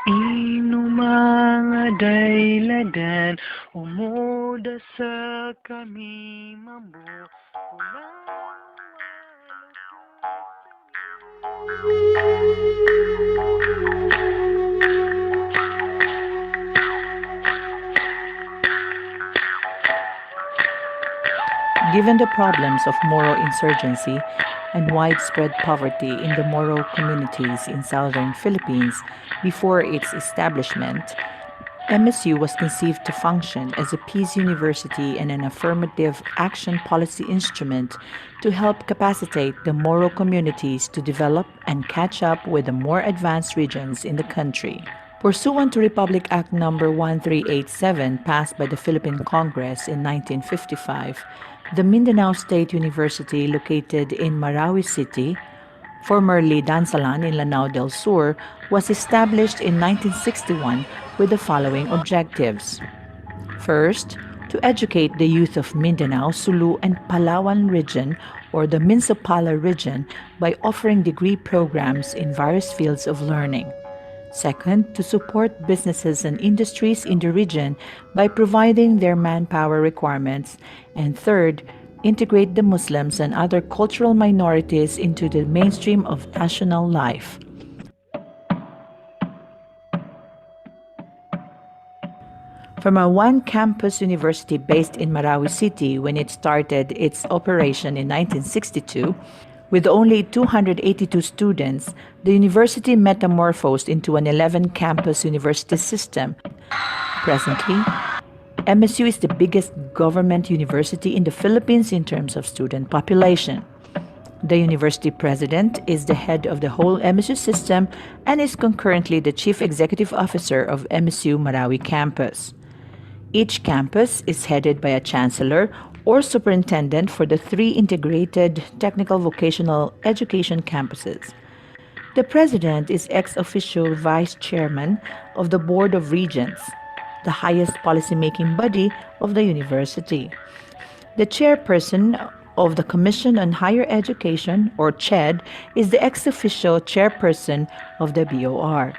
Inumang dayladan, umuda sa kami mambu. Given the problems of Moro insurgency and widespread poverty in the Moro communities in southern Philippines before its establishment, MSU was conceived to function as a peace university and an affirmative action policy instrument to help capacitate the Moro communities to develop and catch up with the more advanced regions in the country. Pursuant to Republic Act No. 1387 passed by the Philippine Congress in 1955, the Mindanao State University located in Marawi City, formerly Dansalan in Lanao del Sur, was established in 1961 with the following objectives. First, to educate the youth of Mindanao, Sulu, and Palawan region or the Minsapala region by offering degree programs in various fields of learning. Second, to support businesses and industries in the region by providing their manpower requirements. And third, integrate the Muslims and other cultural minorities into the mainstream of national life. From a one-campus university based in Marawi City when it started its operation in 1962, with only 282 students, the university metamorphosed into an 11-campus university system. Presently, MSU is the biggest government university in the Philippines in terms of student population. The university president is the head of the whole MSU system and is concurrently the chief executive officer of MSU-Marawi campus. Each campus is headed by a chancellor or superintendent for the three integrated technical vocational education campuses. The president is ex officio vice chairman of the Board of Regents, the highest policymaking body of the university. The chairperson of the Commission on Higher Education, or CHED, is the ex officio chairperson of the BOR.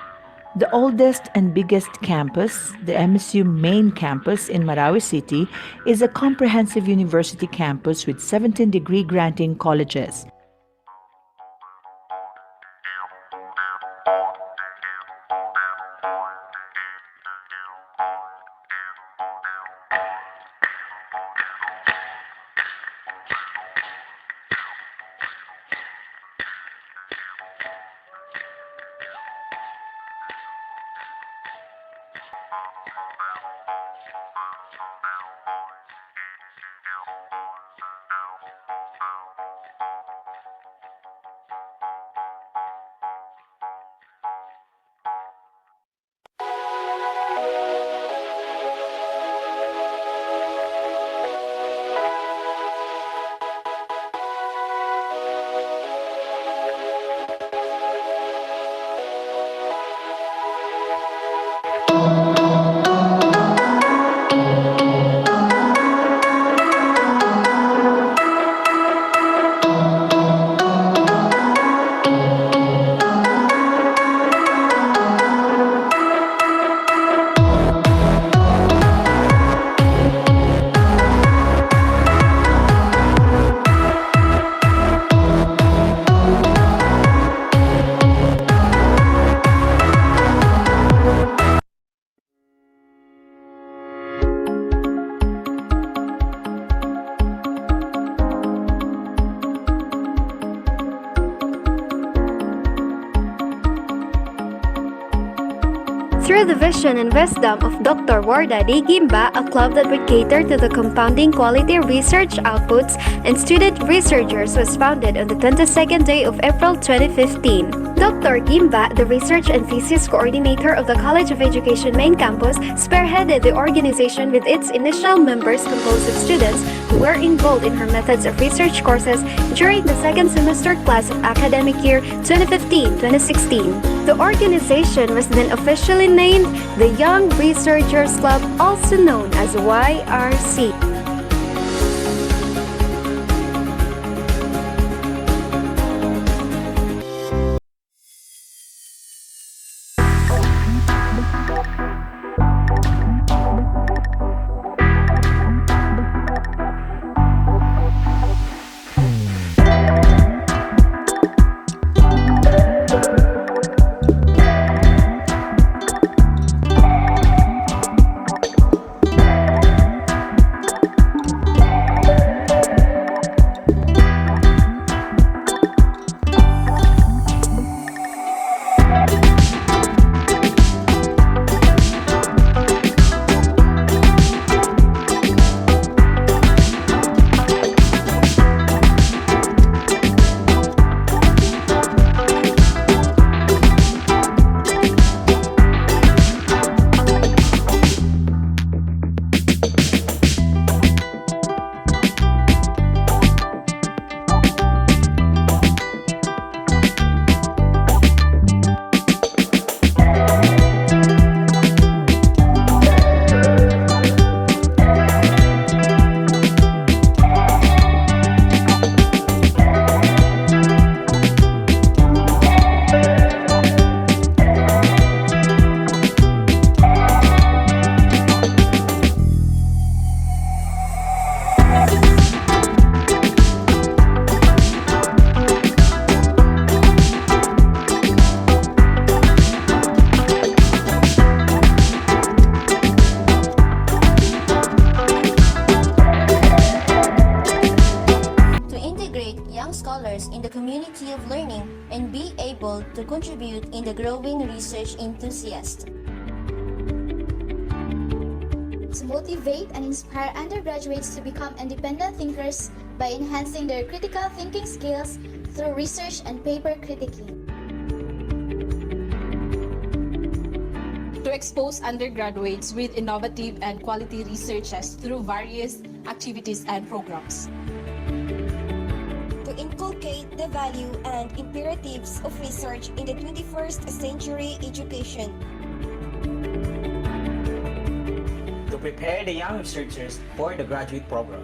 The oldest and biggest campus, the MSU main campus in Marawi City, is a comprehensive university campus with 17 degree granting colleges. Through the vision and wisdom of Dr. Warda D. Gimba, a club that would cater to the compounding quality research outputs and student researchers was founded on the 22nd day of April 2015. Dr. Gimba, the research and thesis coordinator of the College of Education main campus, spearheaded the organization with its initial members composed of students who were enrolled in her methods of research courses during the second semester class of academic year 2015-2016. The organization was then officially named the Young Researchers Club, also known as YRC. contribute in the growing research enthusiast. To motivate and inspire undergraduates to become independent thinkers by enhancing their critical thinking skills through research and paper critiquing. To expose undergraduates with innovative and quality researches through various activities and programs. To inculcate the value and imperatives of research in the 21st century education. To prepare the young researchers for the graduate program.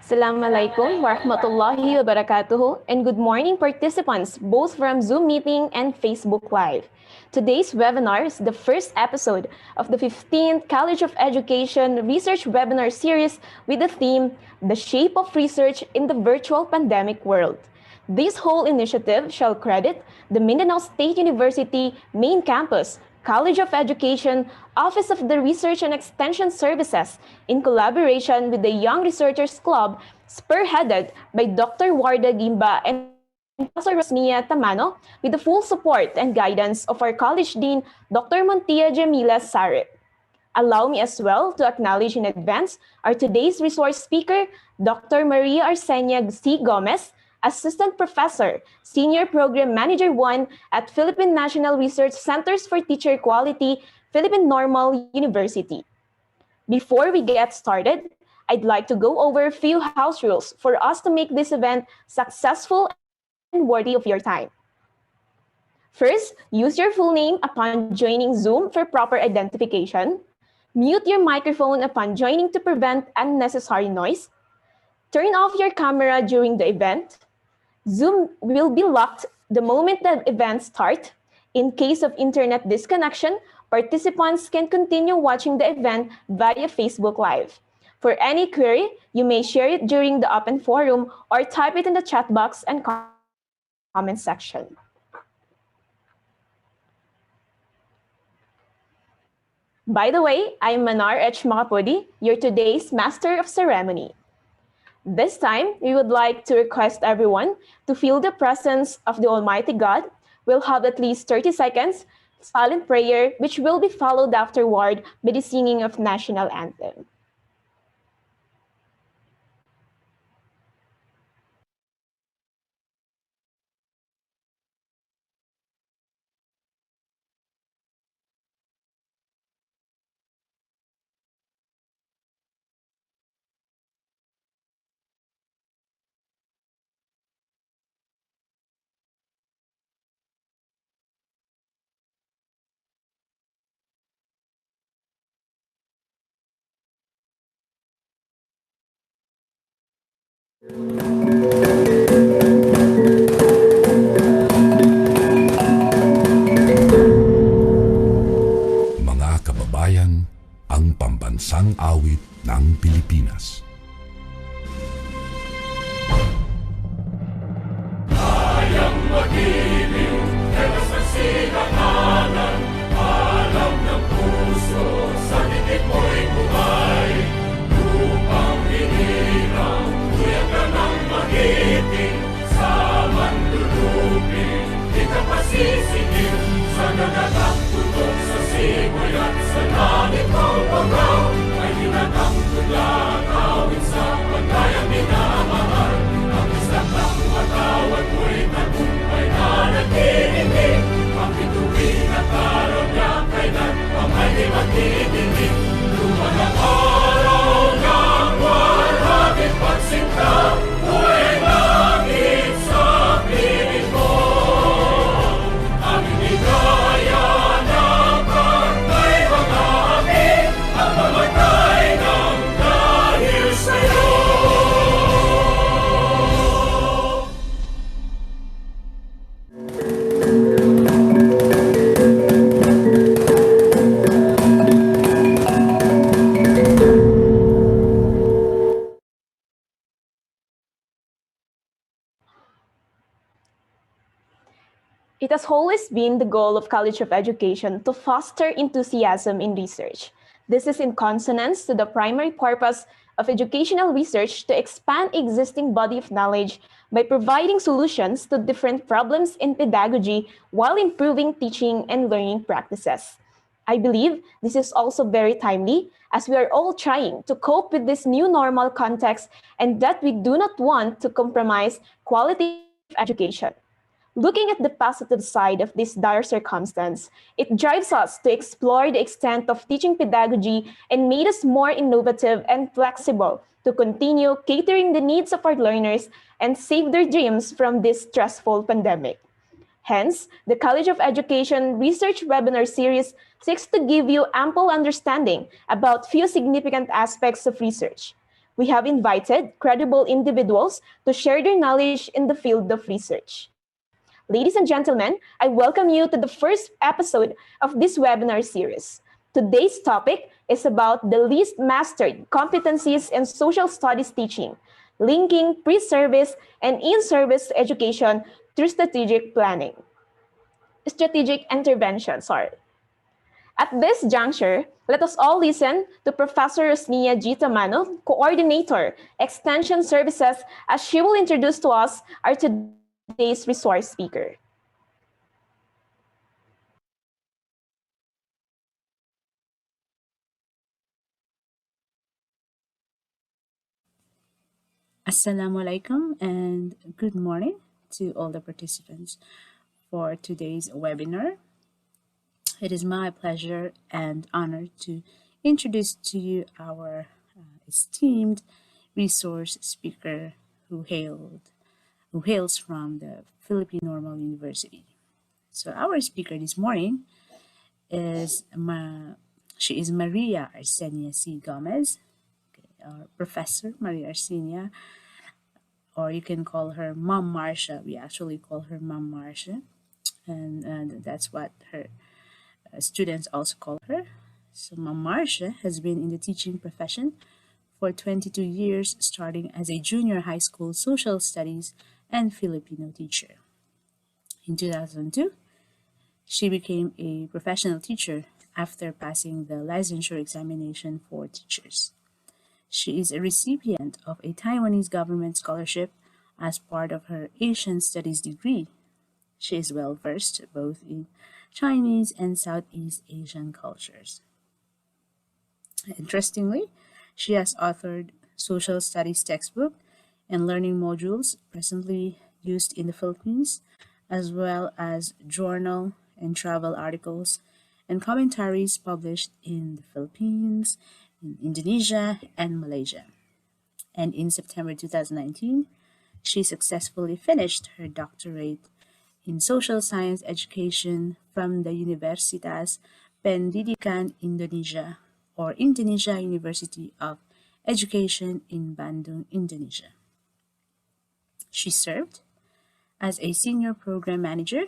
Assalamualaikum warahmatullahi wabarakatuh, and good morning participants both from Zoom meeting and Facebook Live. Today's webinar is the first episode of the 15th College of Education Research Webinar Series with the theme, The Shape of Research in the Virtual Pandemic World. This whole initiative shall credit the Mindanao State University Main Campus, College of Education, Office of the Research and Extension Services, in collaboration with the Young Researchers Club, spearheaded by Dr. Warda Gimba and Professor Rosmia Tamano, with the full support and guidance of our College Dean, Dr. Montia Jamila Sare. Allow me as well to acknowledge in advance our today's resource speaker, Dr. Maria Arsenia C. Gomez, Assistant Professor, Senior Program Manager 1 at Philippine National Research Centers for Teacher Quality, Philippine Normal University. Before we get started, I'd like to go over a few house rules for us to make this event successful and worthy of your time. First, use your full name upon joining Zoom for proper identification. Mute your microphone upon joining to prevent unnecessary noise. Turn off your camera during the event. Zoom will be locked the moment the event starts. In case of internet disconnection, participants can continue watching the event via Facebook Live. For any query, you may share it during the open forum or type it in the chat box and comment section. By the way, I'm Manar H. Makapudi, your today's Master of Ceremony. This time, we would like to request everyone to feel the presence of the Almighty God. We'll have at least 30 seconds silent prayer, which will be followed afterward by the singing of National Anthem. Mga kababayan, ang pambansang Pambansang Awit ng Pilipinas. Kayang magiliw, teras ng silanganan, alam ng puso, sa titik mo'y buhay. Lupang hinirang, tuyag ka ng magiting, sa mandulupin, di ka pasisingin, sa nagagang tutok sa simoy at sa langit mong pagaw, ay hinatang tula, kawin sa pagkayang minamahal, ang isang ng matawad mo'y tagumpay na nagtitingin, ang bituin at araw niya kailan pamay di magtitingin, luman ang araw ng walhagit pagsinta, buhay langit sa piling mo, aming ligaya na pagkay mga api, ang mamatay ng dahil sa'yo. It has always been the goal of College of Education to foster enthusiasm in research. This is in consonance to the primary purpose of educational research to expand existing body of knowledge by providing solutions to different problems in pedagogy while improving teaching and learning practices. I believe this is also very timely as we are all trying to cope with this new normal context and that we do not want to compromise quality of education. Looking at the positive side of this dire circumstance, it drives us to explore the extent of teaching pedagogy and made us more innovative and flexible to continue catering the needs of our learners and save their dreams from this stressful pandemic. Hence, the College of Education Research Webinar Series seeks to give you ample understanding about few significant aspects of research. We have invited credible individuals to share their knowledge in the field of research. Ladies and gentlemen, I welcome you to the first episode of this webinar series. Today's topic is about the least mastered competencies in social studies teaching, linking pre-service and in-service education through strategic intervention. At this juncture, let us all listen to Professor Rosnia G. Tamano, Coordinator, Extension Services, as she will introduce to us our today's resource speaker. Assalamualaikum and good morning to all the participants for today's webinar. It is my pleasure and honor to introduce to you our esteemed resource speaker who hails from the Philippine Normal University. So our speaker this morning is she is Maria Arsenia C. Gomez, Professor Maria Arsenia, or you can call her Mom Marcia. We actually call her Mom Marcia, and that's what her students also call her. So Mom Marcia has been in the teaching profession for 22 years, starting as a junior high school social studies and Filipino teacher. In 2002, she became a professional teacher after passing the licensure examination for teachers. She is a recipient of a Taiwanese government scholarship as part of her Asian Studies degree. She is well versed both in Chinese and Southeast Asian cultures. Interestingly, she has authored social studies textbook and learning modules presently used in the Philippines, as well as journal and travel articles and commentaries published in the Philippines, in Indonesia, and Malaysia. And in September 2019, she successfully finished her doctorate in social science education from the Universitas Pendidikan Indonesia, or Indonesia University of Education in Bandung, Indonesia. She served as a senior program manager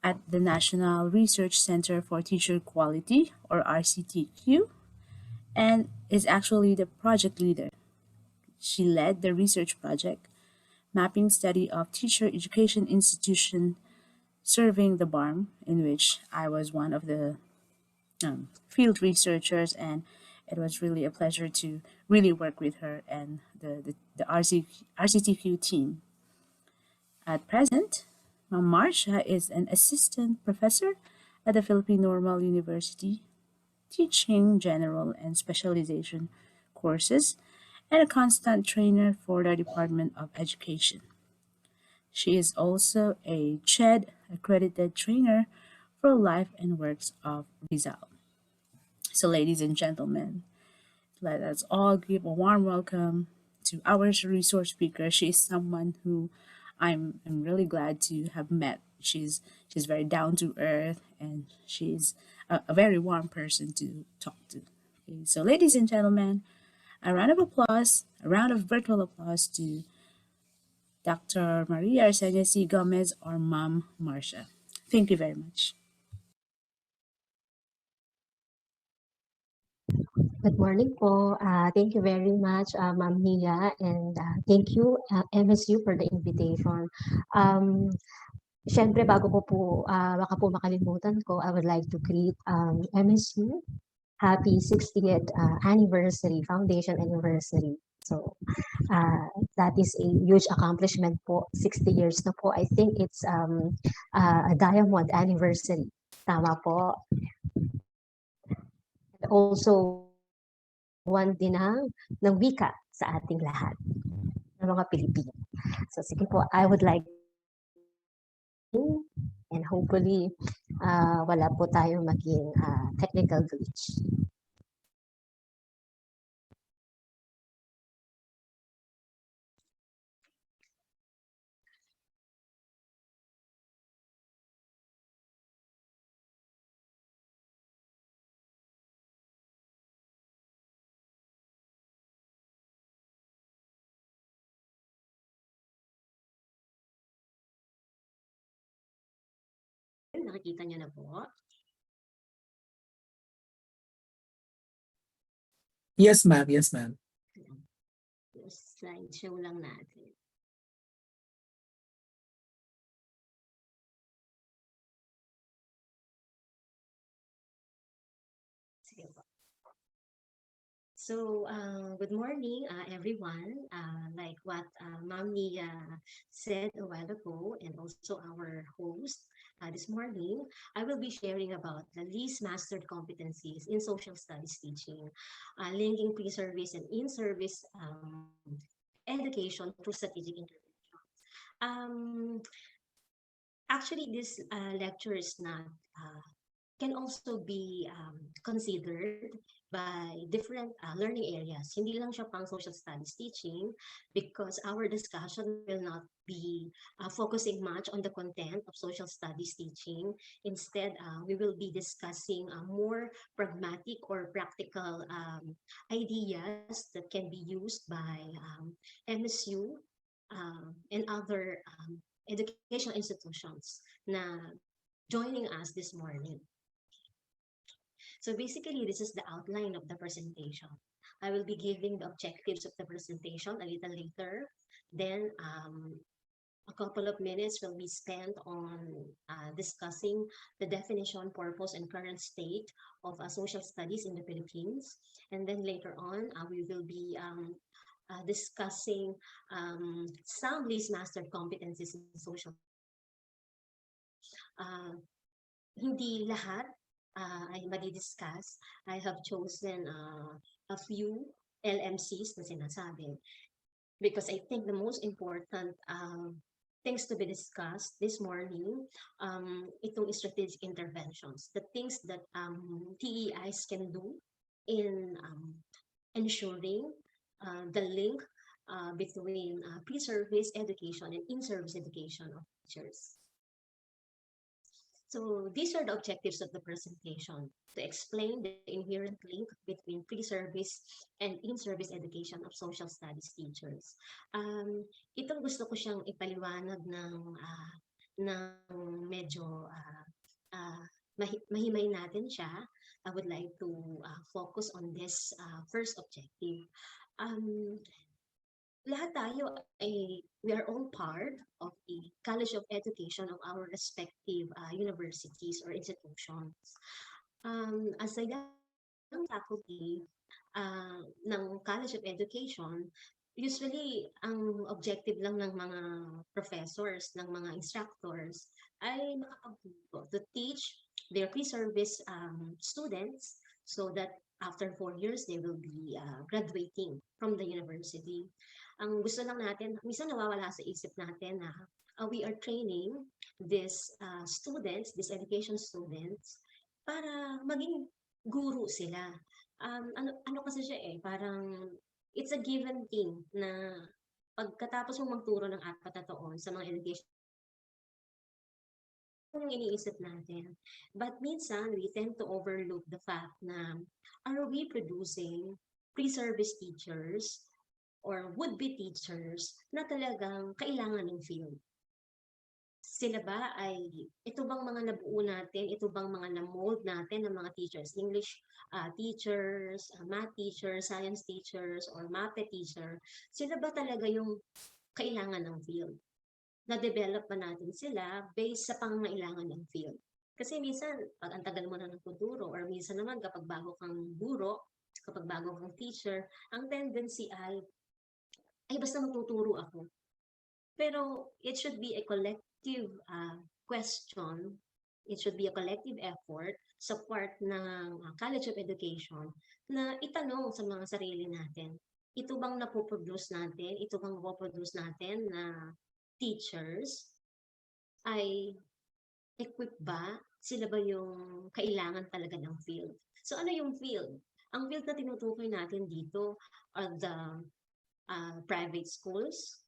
at the National Research Center for Teacher Quality, or RCTQ, and is actually the project leader. She led the research project, mapping study of teacher education institution serving the BARM, in which I was one of the field researchers, and it was really a pleasure to really work with her and the RCTQ team. At present, Ma'am Marcia is an assistant professor at the Philippine Normal University, teaching general and specialization courses and a constant trainer for the Department of Education. She is also a CHED accredited trainer for life and works of Rizal. So, ladies and gentlemen, let us all give a warm welcome to our resource speaker. She is someone who I'm really glad to have met. She's very down to earth, and she's a very warm person to talk to. Okay, so ladies and gentlemen, a round of applause, a round of virtual applause to Dr. Maria Arcenia C. Gomez, or Mom Marcia. Thank you very much. Good morning po. Thank you very much, Ma'am Nia, and thank you, MSU, for the invitation. Siyempre, bago ko po, baka po makalimutan ko, I would like to greet MSU. Happy 60th anniversary, foundation anniversary. So, that is a huge accomplishment po. 60 years na po. I think it's a diamond anniversary. Tama po. Also, buwan din ng wika sa ating lahat, ng mga Pilipino. So sige po, I would like and hopefully wala po tayong maging technical glitch. Nakikita niyo na po? Yes, ma'am. Yes, ma'am. Slideshow lang natin. Sige po. So, good morning, everyone. Like what Ma'am Nia said a while ago, and also our host this morning, I will be sharing about the least mastered competencies in social studies teaching, linking pre-service and in-service education through strategic intervention. Actually, this lecture is not can also be considered by different learning areas. Hindi lang siya pang social studies teaching, because our discussion will not be focusing much on the content of social studies teaching. Instead, we will be discussing more pragmatic or practical ideas that can be used by MSU and other educational institutions na joining us this morning. So basically, this is the outline of the presentation. I will be giving the objectives of the presentation a little later. Then a couple of minutes will be spent on discussing the definition, purpose, and current state of social studies in the Philippines. And then later on, we will be discussing some least mastered competencies in social. Hindi lahat ay madi-discuss. I have chosen a few LMCs na sinasabi, because I think the most important things to be discussed this morning, itong strategic interventions, the things that TEIs can do in ensuring the link between pre-service education and in-service education of teachers. So these are the objectives of the presentation: to explain the inherent link between pre-service and in-service education of social studies teachers. Itong gusto ko siyang ipaliwanag ng medyo mahimay natin siya, I would like to focus on this first objective. Um, Lahat tayo ay we are all part of the College of Education of our respective universities or institutions. As a young faculty ng College of Education, usually ang objective lang ng mga professors, ng mga instructors ay makapagturo to teach their pre-service students so that after 4 years they will be graduating from the university. Ang gusto lang natin, minsan nawawala sa isip natin na we are training these students, these education students, para maging guro sila. Ano kasi siya parang it's a given thing na pagkatapos mong magturo ng 4 na taon sa mga education yung iniisip natin. But minsan, we tend to overlook the fact na are we producing pre-service teachers or would-be teachers na talagang kailangan ng field? Sila ba ay, ito bang mga nabuo natin, ito bang mga na-mold natin ng mga teachers, English teachers, math teachers, science teachers, or MAPE teacher, sila ba talaga yung kailangan ng field? Na-develop ba natin sila based sa pangangailangan ng field? Kasi minsan, pag ang tagal mo na nagtuturo, or minsan naman kapag bago kang guro, kapag bago kang teacher, ang tendency ay basta magtuturo ako. Pero it should be a collective question. It should be a collective effort sa part ng College of Education na itanong sa mga sarili natin. Ito bang napoproduce natin? Ito bang napoproduce natin na teachers ay equipped ba? Sila ba yung kailangan talaga ng field? So ano yung field? Ang field na tinutukoy natin dito are the private schools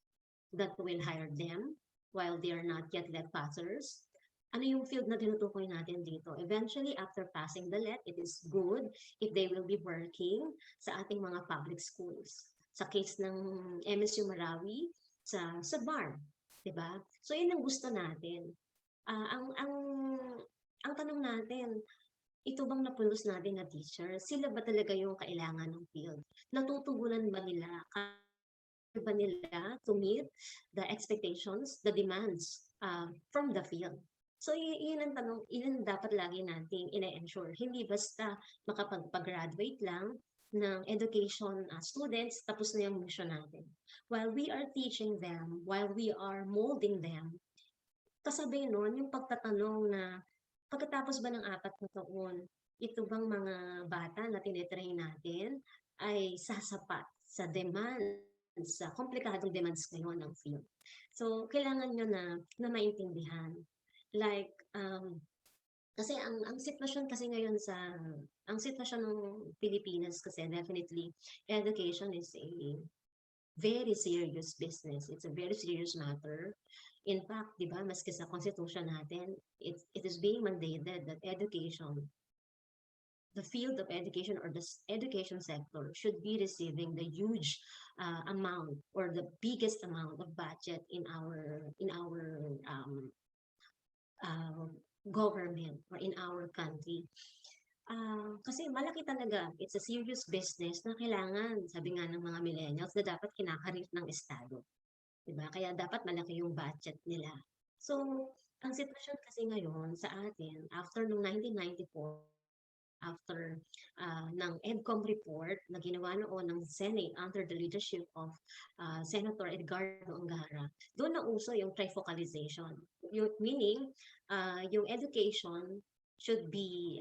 that will hire them while they are not yet let passers. Ano yung field na tinutukoy natin dito? Eventually, after passing the let, it is good if they will be working sa ating mga public schools. Sa case ng MSU-Marawi, sa bar, diba? So yun ang gusto natin. Ang tanong natin, ito bang na-produce natin na teacher? Sila ba talaga yung kailangan ng field? Natutugunan ba nila? Kaya ba nila to meet the expectations, the demands from the field? So yun ang tanong, yun dapat lagi nating ina-ensure. Hindi basta makapag-graduate lang ng education students, tapos na yung mission natin. While we are teaching them, while we are molding them, kasabay nun yung pagtatanong na pagkatapos ba ng 4 na taon, ito bang mga bata na tinetrain natin ay sasapat sa demands, sa komplikadong demands ngayon ng field. So, kailangan nyo na maintindihan. Like, kasi ang sitwasyon kasi ngayon ang sitwasyon ng Pilipinas kasi definitely, education is a very serious business. It's a very serious matter. In fact, di ba, maski sa constitution natin, it is being mandated that education, the field of education or the education sector should be receiving the huge amount or the biggest amount of budget in our government or in our country. Kasi malaki talaga, it's a serious business na kailangan, sabi nga ng mga millennials, na dapat kinakarit ng Estado. Diba? Kaya dapat malaki yung budget nila. So, ang sitwasyon kasi ngayon sa atin, after noong 1994, after ng EDCOM report na ginawa noon ng Senate under the leadership of Senator Edgardo Angara, doon na uso yung trifocalization. Meaning, yung education should be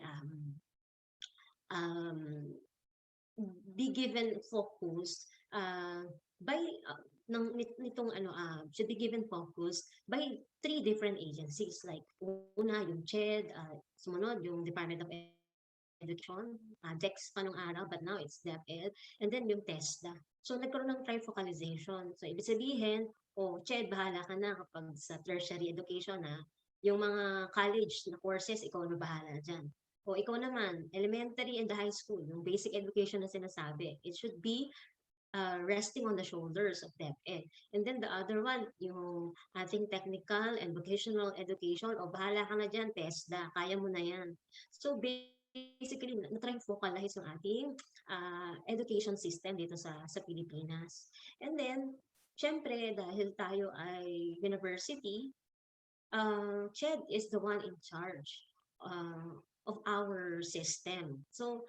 given focus by should be given focus by 3 different agencies, like una yung CHED, sumunod yung Department of Education, DEX pa nung araw, but now it's DepEd, and then yung TESDA. So nagkaroon ng trifocalization. So ibig sabihin, CHED, bahala ka na kapag sa tertiary education yung mga college na courses, ikaw na bahala dyan. O ikaw naman, elementary and the high school, yung basic education na sinasabi, it should be resting on the shoulders of DepEd. And then the other one, yung ating technical and vocational education, o bahala ka na dyan, TESDA, kaya mo na yan. So basically na-try focalize yung ating education system dito sa Pilipinas. And then, syempre, dahil tayo ay university, CHED is the one in charge of our system. So,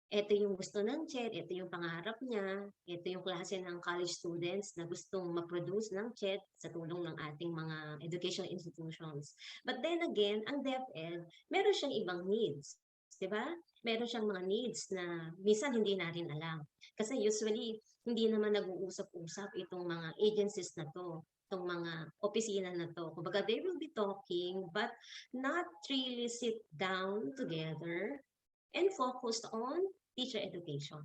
ito yung gusto ng CHED, ito yung pangarap niya, ito yung klase ng college students na gustong mag-produce ng CHED sa tulong ng ating mga educational institutions. But then again, ang DepEd, meron siyang ibang needs. Diba? Meron siyang mga needs na minsan hindi natin alam. Kasi usually, hindi naman nag-uusap-usap itong mga agencies na to, itong mga opisina na to. Kumbaga, they will be talking but not really sit down together and focused on teacher education.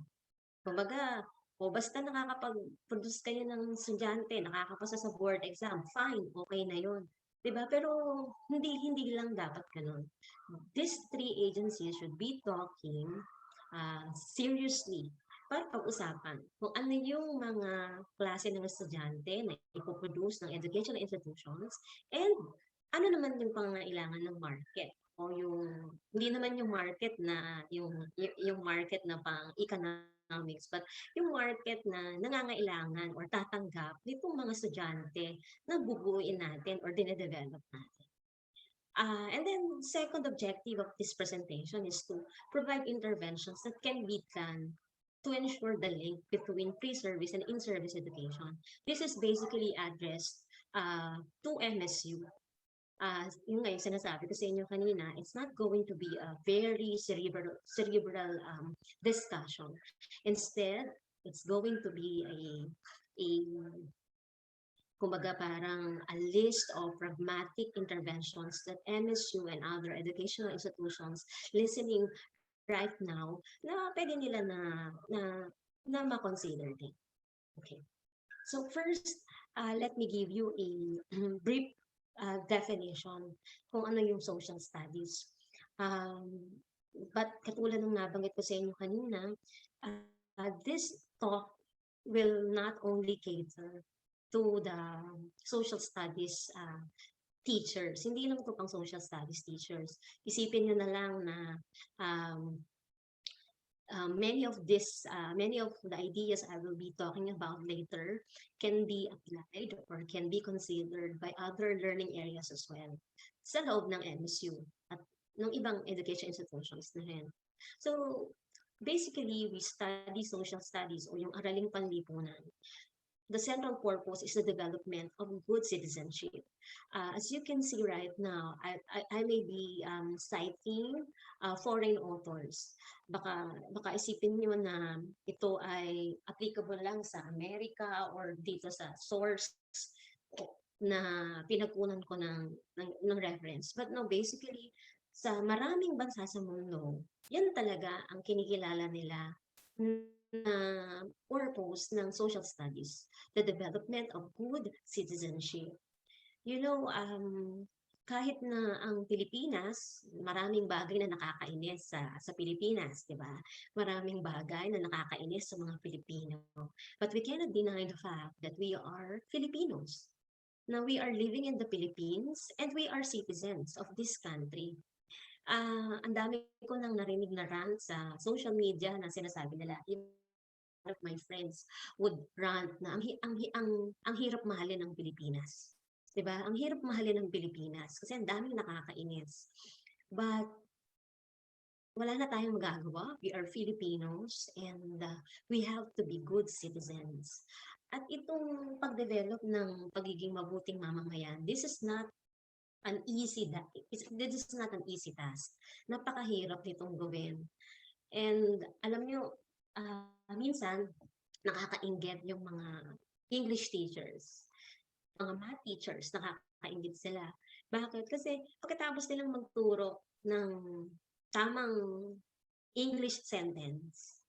Kumbaga, basta nakakapag-produce kayo ng estudyante, nakakapasa sa board exam, fine, okay na yun. Diba? Pero hindi lang dapat ganun. These three agencies should be talking seriously para pag-usapan kung ano yung mga klase ng estudyante na ipoproduce ng educational institutions and ano naman yung pangangailangan ng market o yung hindi naman yung market na yung market na pang economics but yung market na nangangailangan or tatanggap nitong mga estudyante na bubuuin natin or dinedevelop natin. And then second objective of this presentation is to provide interventions that can be done to ensure the link between pre-service and in-service education. This is basically addressed to MSU. Yung nga yung sinasabi ko sa inyo kanina, it's not going to be a very cerebral discussion. Instead, it's going to be kumbaga parang a list of pragmatic interventions that MSU and other educational institutions listening right now na pwede nila na ma-consider din. Okay. So first, let me give you a brief definition kung ano yung social studies. But katulad ng nabanggit ko sa inyo kanina, this talk will not only cater to the social studies teachers. Hindi lang ito pang social studies teachers. Isipin nyo na lang na many of the ideas I will be talking about later can be applied or can be considered by other learning areas as well sa loob ng MSU at ng ibang education institutions na rin. So basically, we study social studies o yung araling panlipunan. The central purpose is the development of good citizenship. As you can see right now, I may be citing foreign authors. Baka isipin nyo na ito ay applicable lang sa Amerika or dito sa source na pinagkunan ko ng reference. But no, basically, sa maraming bansa sa mundo, yan talaga ang kinikilala nila na purpose ng social studies, the development of good citizenship. You know, kahit na ang Pilipinas, maraming bagay na nakakainis sa Pilipinas, di ba? Maraming bagay na nakakainis sa mga Pilipino. But we cannot deny the fact that we are Filipinos. Now, we are living in the Philippines and we are citizens of this country. Ang dami ko nang narinig na rant sa social media na sinasabi nila, of my friends would rant na ang hirap mahalin ng Pilipinas. 'Di ba? Ang hirap mahalin ng Pilipinas kasi ang daming nakakainis. But wala na tayong magagawa. We are Filipinos and we have to be good citizens. At itong pag-develop ng pagiging mabuting mamamayan, this is not an easy task. Napakahirap nitong gawin. And alam nyo, minsan nakakainggit yung mga English teachers, mga math teachers, nakakainggit sila. Bakit? Kasi pagkatapos nilang magturo ng tamang English sentence,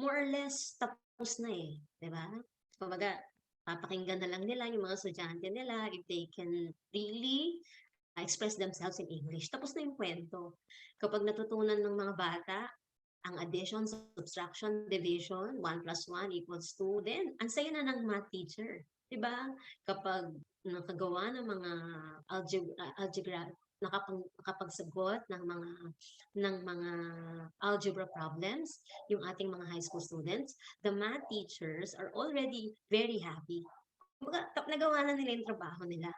more or less tapos na eh, di ba? Kumbaga, papakinggan na lang nila yung mga estudyante nila if they can really express themselves in English. Tapos na yung kwento. Kapag natutunan ng mga bata, ang addition, subtraction, division, 1 plus 1 equals 2, then ang saya na ng math teacher. Diba? Kapag nakagawa ng mga nakapagsagot ng mga algebra problems, yung ating mga high school students, the math teachers are already very happy. Kumbaga, nagawa na nila yung trabaho nila.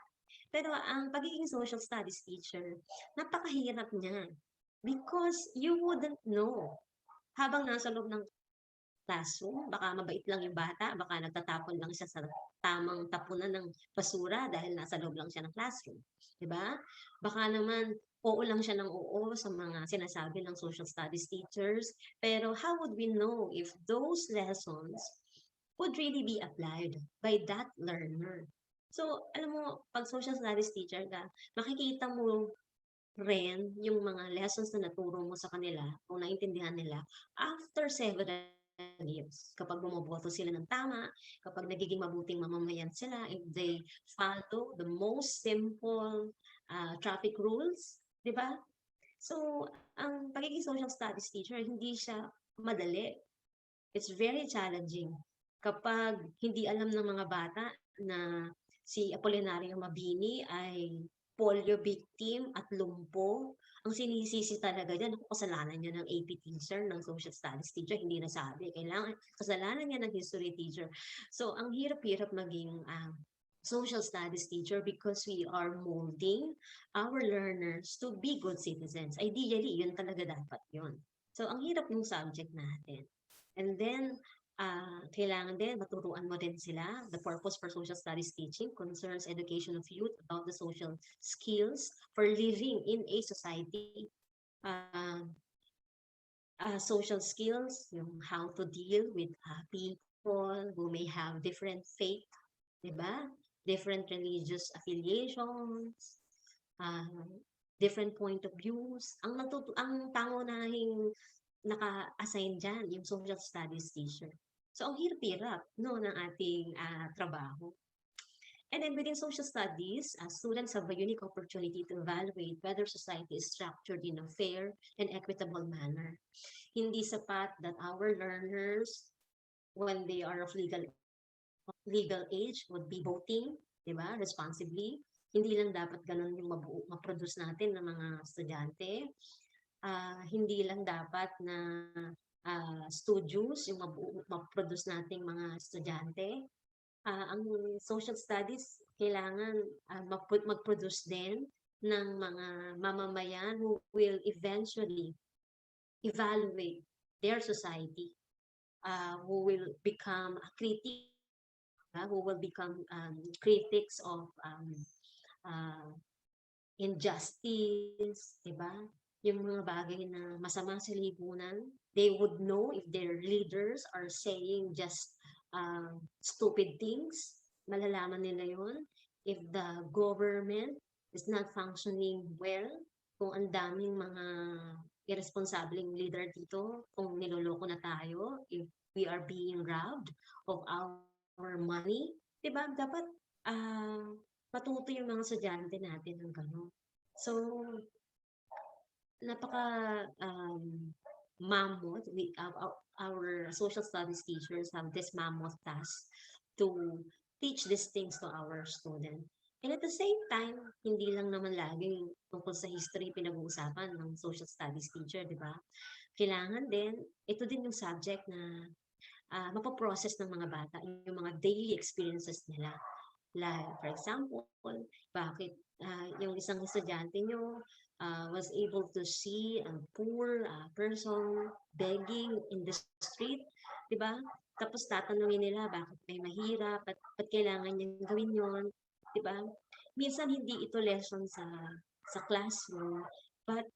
Pero ang pagiging social studies teacher, napakahirap niya. Because you wouldn't know. Habang nasa loob ng classroom, baka mabait lang yung bata, baka nagtatapon lang siya sa tamang tapunan ng basura dahil nasa loob lang siya ng classroom. Diba? Baka naman, oo lang siya ng oo sa mga sinasabi ng social studies teachers. Pero how would we know if those lessons would really be applied by that learner? So, alam mo, pag social studies teacher ka, makikita mo rin yung mga lessons na naturo mo sa kanila kung naintindihan nila after several years. Kapag bumoboto sila ng tama, kapag nagiging mabuting mamamayan sila, if they follow the most simple traffic rules, di ba? So, ang pagiging social studies teacher, hindi siya madali. It's very challenging. Kapag hindi alam ng mga bata na si Apolinario Mabini ay polio victim at lumpo, ang sinisisi talaga dyan, kasalanan niya ng AP teacher, ng social studies teacher, hindi nasabi. Kailangan, kasalanan niya ng history teacher. So, ang hirap-hirap maging social studies teacher because we are molding our learners to be good citizens. Ideally, yun talaga dapat yun. So, ang hirap ng subject natin. And then, kailangan din maturuan mo din sila. The purpose for social studies teaching concerns education of youth about the social skills for living in a society. Social skills, yung how to deal with people who may have different faith, diba? Different religious affiliations, different point of views. Ang pangunahing naka-assign dyan, yung social studies teacher. So, ang hirap-hirap no, ng ating trabaho. And then within social studies, students have a unique opportunity to evaluate whether society is structured in a fair and equitable manner. Hindi sapat that our learners, when they are of legal age, would be voting, di ba, responsibly. Hindi lang dapat ganun yung ma-produce natin ng mga estudyante. Hindi lang dapat na studios yung ma-produce nating mga estudyante. Ang social studies, kailangan mag-produce din ng mga mamamayan who will eventually evaluate their society, who will become a critic, who will become critics of injustice, diba? Yung mga bagay na masama sa lipunan, they would know if their leaders are saying just stupid things. Malalaman nila yun. If the government is not functioning well, kung ang daming mga irresponsibleng leader dito, kung niloloko na tayo, if we are being robbed of our money, diba? Dapat matuto yung mga estudyante natin ng gano'n. So, napaka mammoth. Our social studies teachers have this mammoth task to teach these things to our student. And at the same time, hindi lang naman laging tungkol sa history pinag-uusapan ng social studies teacher, di ba? Kailangan din, ito din yung subject na mapaprocess ng mga bata, yung mga daily experiences nila. Like, for example, bakit yung isang estudyante nyo was able to see a poor person begging in the street, di ba? Tapos tatanungin nila bakit may mahirap, at kailangan niyang gawin yon, di ba? Minsan hindi ito lesson sa classroom, but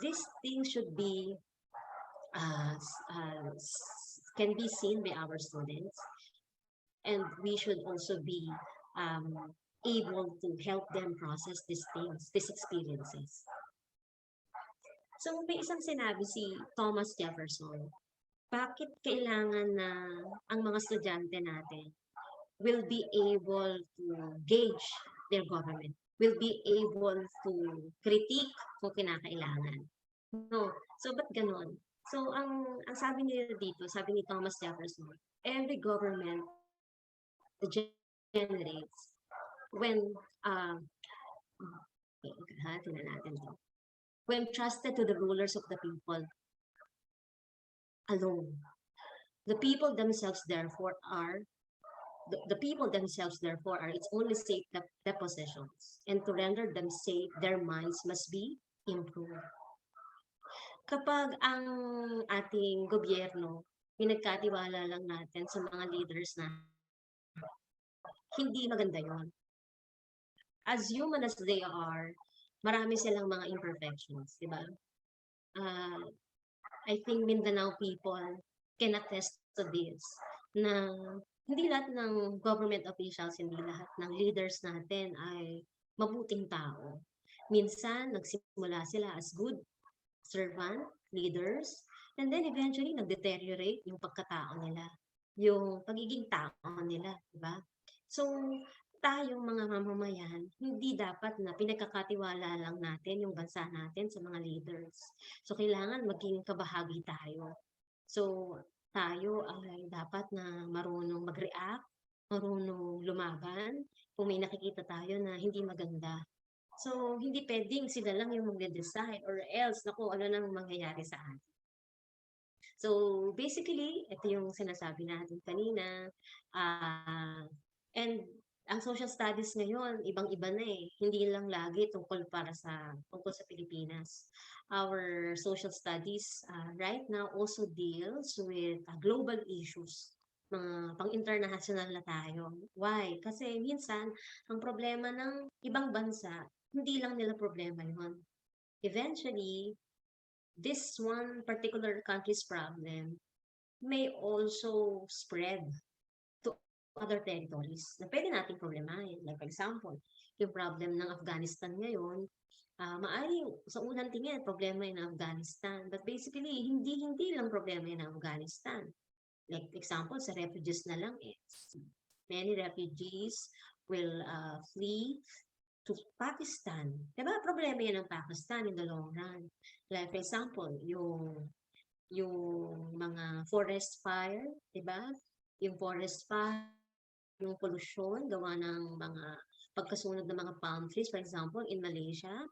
this thing should be can be seen by our students, and we should also be able to help them process these things, these experiences. So, may isang sinabi si Thomas Jefferson, bakit kailangan na ang mga estudyante natin will be able to gauge their government, will be able to critique kung kinakailangan. No. So, ba't ganon? So, ang sabi nila dito, sabi ni Thomas Jefferson, every government generates when Okay, tingnan natin to. When trusted to the rulers of the people alone. The people themselves, therefore, are the people themselves, therefore, are its only safe depositions, and to render them safe, their minds must be improved. Kapag ang ating gobyerno, pinagkatiwala lang natin sa mga leaders na hindi maganda yon. As human as they are, marami silang mga imperfections, di ba? I think Mindanao people can attest to this, na hindi lahat ng government officials, hindi lahat ng leaders natin ay mabuting tao. Minsan, nagsimula sila as good servant, leaders, and then eventually nag-deteriorate yung pagkatao nila, yung pagiging tao nila, di ba? So, tayong mga mamamayan, hindi dapat na pinagkakatiwala lang natin yung bansa natin sa mga leaders. So, kailangan maging kabahagi tayo. So, tayo ay dapat na marunong mag-react, marunong lumaban, kung may nakikita tayo na hindi maganda. So, hindi pwedeng sila lang yung mag-decide or else, naku, ano nang mangyayari sa atin. So, basically, ito yung sinasabi natin kanina. And ang social studies ngayon, ibang-iba na eh. Hindi lang lagi tungkol sa Pilipinas. Our social studies right now also deals with global issues. Mga pang-international na tayo. Why? Kasi minsan, ang problema ng ibang bansa, hindi lang nila problema yun. Eventually, this one particular country's problem may also spread to other territories na pwede nating problemahin. Like for example, yung problem ng Afghanistan ngayon, maaring sa unang tingin, problema yun ng Afghanistan. But basically, hindi lang problema yun ng Afghanistan. Like example, sa refugees na lang, many refugees will flee to Pakistan. Diba? Problema yan ng Pakistan in the long run. Like for example, yung mga forest fire, diba? Yung forest fire, yung pollution, gawa ng mga pagkasunog ng mga palm trees, for example, in Malaysia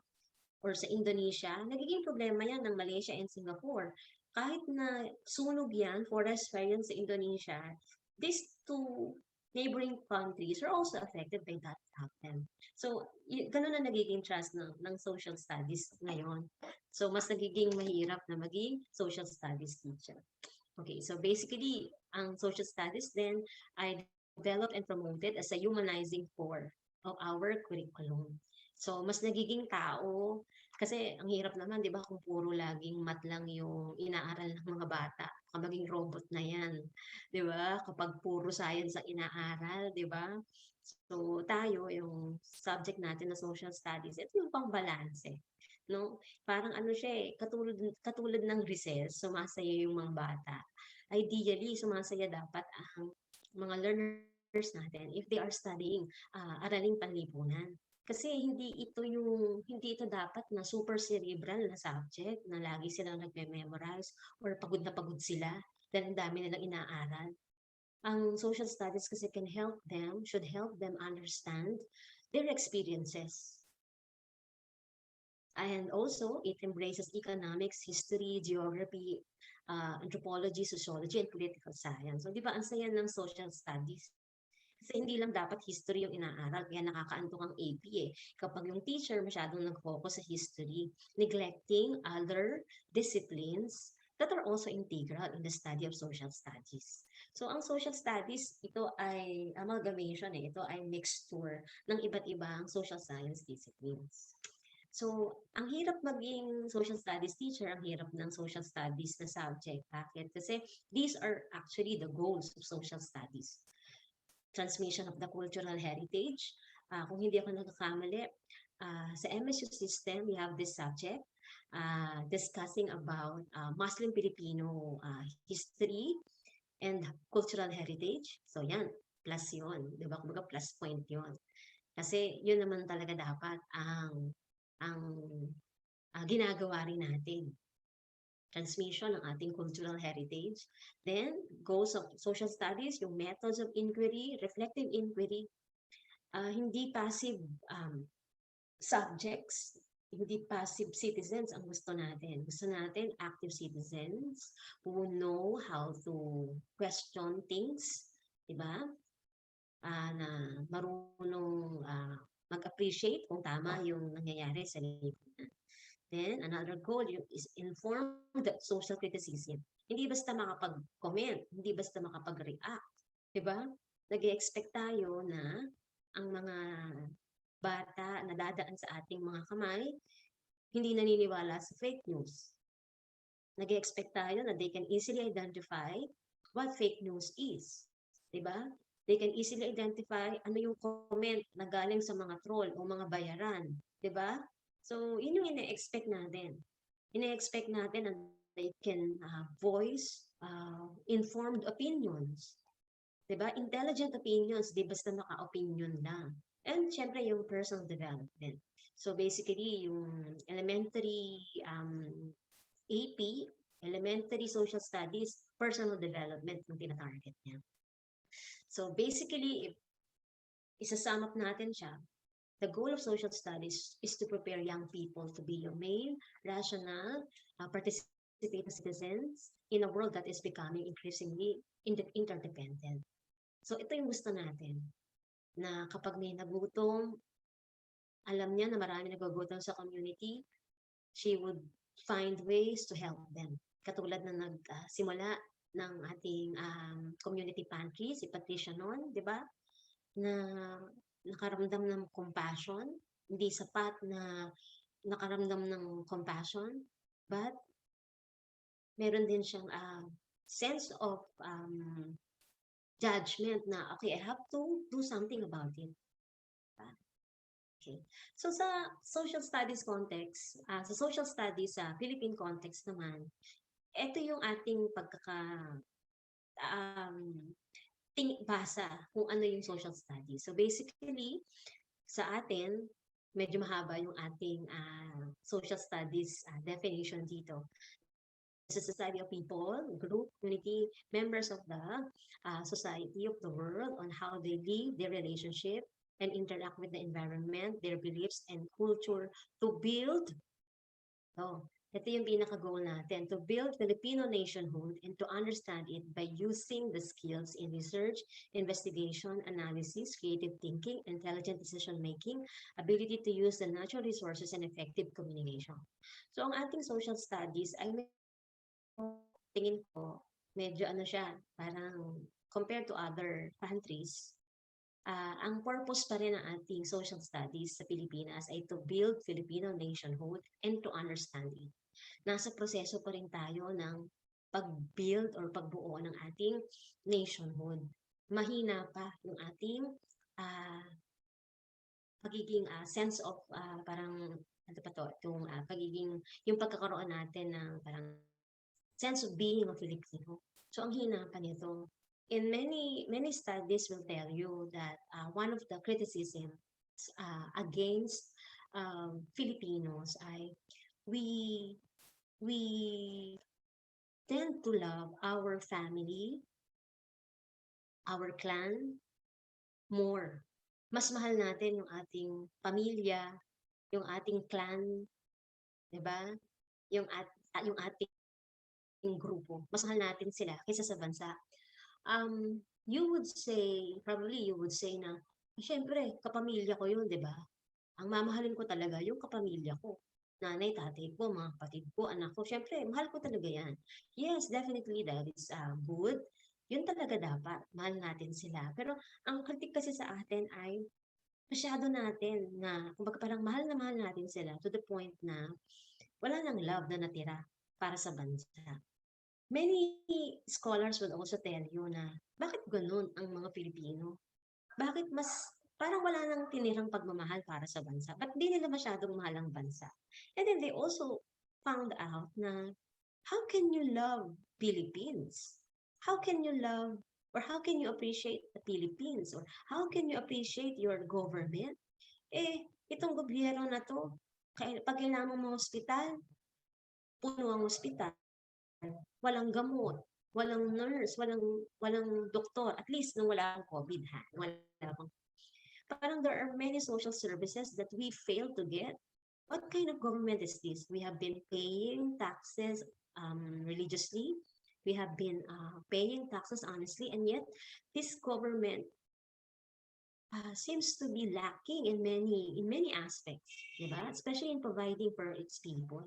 or sa Indonesia, nagiging problema yan ng Malaysia and Singapore. Kahit na sunog yan, forest fire yan sa Indonesia, these two neighboring countries are also affected by that problem. So, ganun na nagiging trust ng social studies ngayon. So, mas nagiging mahirap na maging social studies teacher. Okay, so basically, ang social studies then ay developed and promoted as a humanizing core of our curriculum. So, mas nagiging tao, kasi ang hirap naman, di ba, kung puro laging math lang yung inaaral ng mga bata, maging robot na yan, di ba? Kapag puro science ang inaaral, di ba? So, tayo, yung subject natin na social studies, ito yung pang-balanse. No? Parang ano siya katulad ng recess, sumasaya yung mga bata. Ideally, sumasaya dapat ang mga learners natin if they are studying araling panlipunan. Kasi hindi ito dapat na super cerebral na subject na lagi silang nagme-memorize or pagod na pagod sila dahil ang dami nilang inaaral. Ang social studies kasi should help them understand their experiences. And also, it embraces economics, history, geography, anthropology, sociology, and political science. So, di ba, ang saya ng social studies? Kasi hindi lang dapat history yung inaaral, kaya nakakaantok ang AP eh. Kapag yung teacher masyadong nag-focus sa history, neglecting other disciplines that are also integral in the study of social studies. So, ang social studies, ito ay amalgamation ito ay mixture ng iba't ibang social science disciplines. So, ang hirap maging social studies teacher, ang hirap ng social studies na subject. Bakit? Kasi these are actually the goals of social studies. Transmission of the cultural heritage. Kung hindi ako nagkakamali, sa MSU system, we have this subject discussing about Muslim Filipino history and cultural heritage. So yan, plus yun. Diba? Kumbaga plus point yun. Kasi yun naman talaga dapat ang ginagawa rin natin. Transmission ng ating cultural heritage. Then, goals of social studies, yung methods of inquiry, reflective inquiry. Hindi passive subjects, hindi passive citizens ang gusto natin. Gusto natin active citizens who know how to question things, di ba? Na marunong mag-appreciate kung tama yung nangyayari sa lipunan. Then, another goal is informed social criticism. Hindi basta makapag-comment, hindi basta makapag-react. Diba? Nag-expect tayo na ang mga bata na dadaan sa ating mga kamay, hindi naniniwala sa fake news. Nag-expect tayo na they can easily identify what fake news is. Diba? They can easily identify ano yung comment na galing sa mga troll o mga bayaran. Diba? So, yun yung ina-expect natin. Ina-expect natin na they can voice informed opinions. Diba? Intelligent opinions, di basta naka-opinion lang. And syempre yung personal development. So basically, yung elementary AP, elementary social studies, personal development yung tina-target niya. So basically, if isa-sum up natin siya, the goal of social studies is to prepare young people to be humane, rational, participating citizens in a world that is becoming increasingly interdependent. So ito yung gusto natin, na kapag may nagutom, alam niya na marami nagugutom sa community, she would find ways to help them. Katulad na nagsimula ng ating community pantry, si Patricia noon, di ba? Na nakaramdam ng compassion, hindi sapat na nakaramdam ng compassion, but meron din siyang sense of judgment na, okay, I have to do something about it. Okay. So sa social studies context, sa social studies sa Philippine context naman, ito yung ating basa kung ano yung social studies. So basically, sa atin, medyo mahaba yung ating social studies definition dito. This is a study of people, group, community, members of the society of the world on how they live their relationship and interact with the environment, their beliefs and culture to build. Ito yung pinaka-goal natin, to build Filipino nationhood and to understand it by using the skills in research, investigation, analysis, creative thinking, intelligent decision-making, ability to use the natural resources, and effective communication. So ang ating social studies ay tingin ko, medyo siya, parang compared to other countries, ang purpose pa rin ng ating social studies sa Pilipinas ay to build Filipino nationhood and to understand it. Nasa proseso pa rin tayo ng pag-build or pagbuo ng ating nationhood. Mahina pa yung ating pagiging sense of parang ano pa to, itong pagiging, yung pagkakaroon natin ng parang sense of being a Filipino. So ang hina pa nito. In many studies will tell you that one of the criticisms against Filipinos ay we tend to love our family, our clan more. Mas mahal natin yung ating pamilya, yung ating clan, 'di ba? Yung ating grupo. Mas mahal natin sila kaysa sa bansa. You would say na, syempre, kapamilya ko yun, di ba? Ang mamahalin ko talaga yung kapamilya ko. Nanay, tatay ko, mga kapatid ko, anak ko. Syempre, mahal ko talaga yan. Yes, definitely that is good. Yun talaga dapat. Mahal natin sila. Pero ang kritik kasi sa atin ay masyado natin na, kumbaga parang mahal na mahal natin sila to the point na wala nang love na natira para sa bansa. Many scholars will also tell you na bakit ganun ang mga Pilipino? Bakit mas parang wala nang tinirang pagmamahal para sa bansa? Ba't di nila masyadong mahal ang bansa? And then they also found out na how can you love Philippines? How can you love or how can you appreciate the Philippines? Or how can you appreciate your government? Itong gobyerno na to, pag kailangan mo hospital, puno ang hospital. Walang gamot, walang nurse, walang doktor, at least nung wala akong COVID ha, Parang there are many social services that we fail to get. What kind of government is this? We have been paying taxes religiously. We have been paying taxes honestly, and yet this government seems to be lacking in many aspects, di ba? Especially in providing for its people.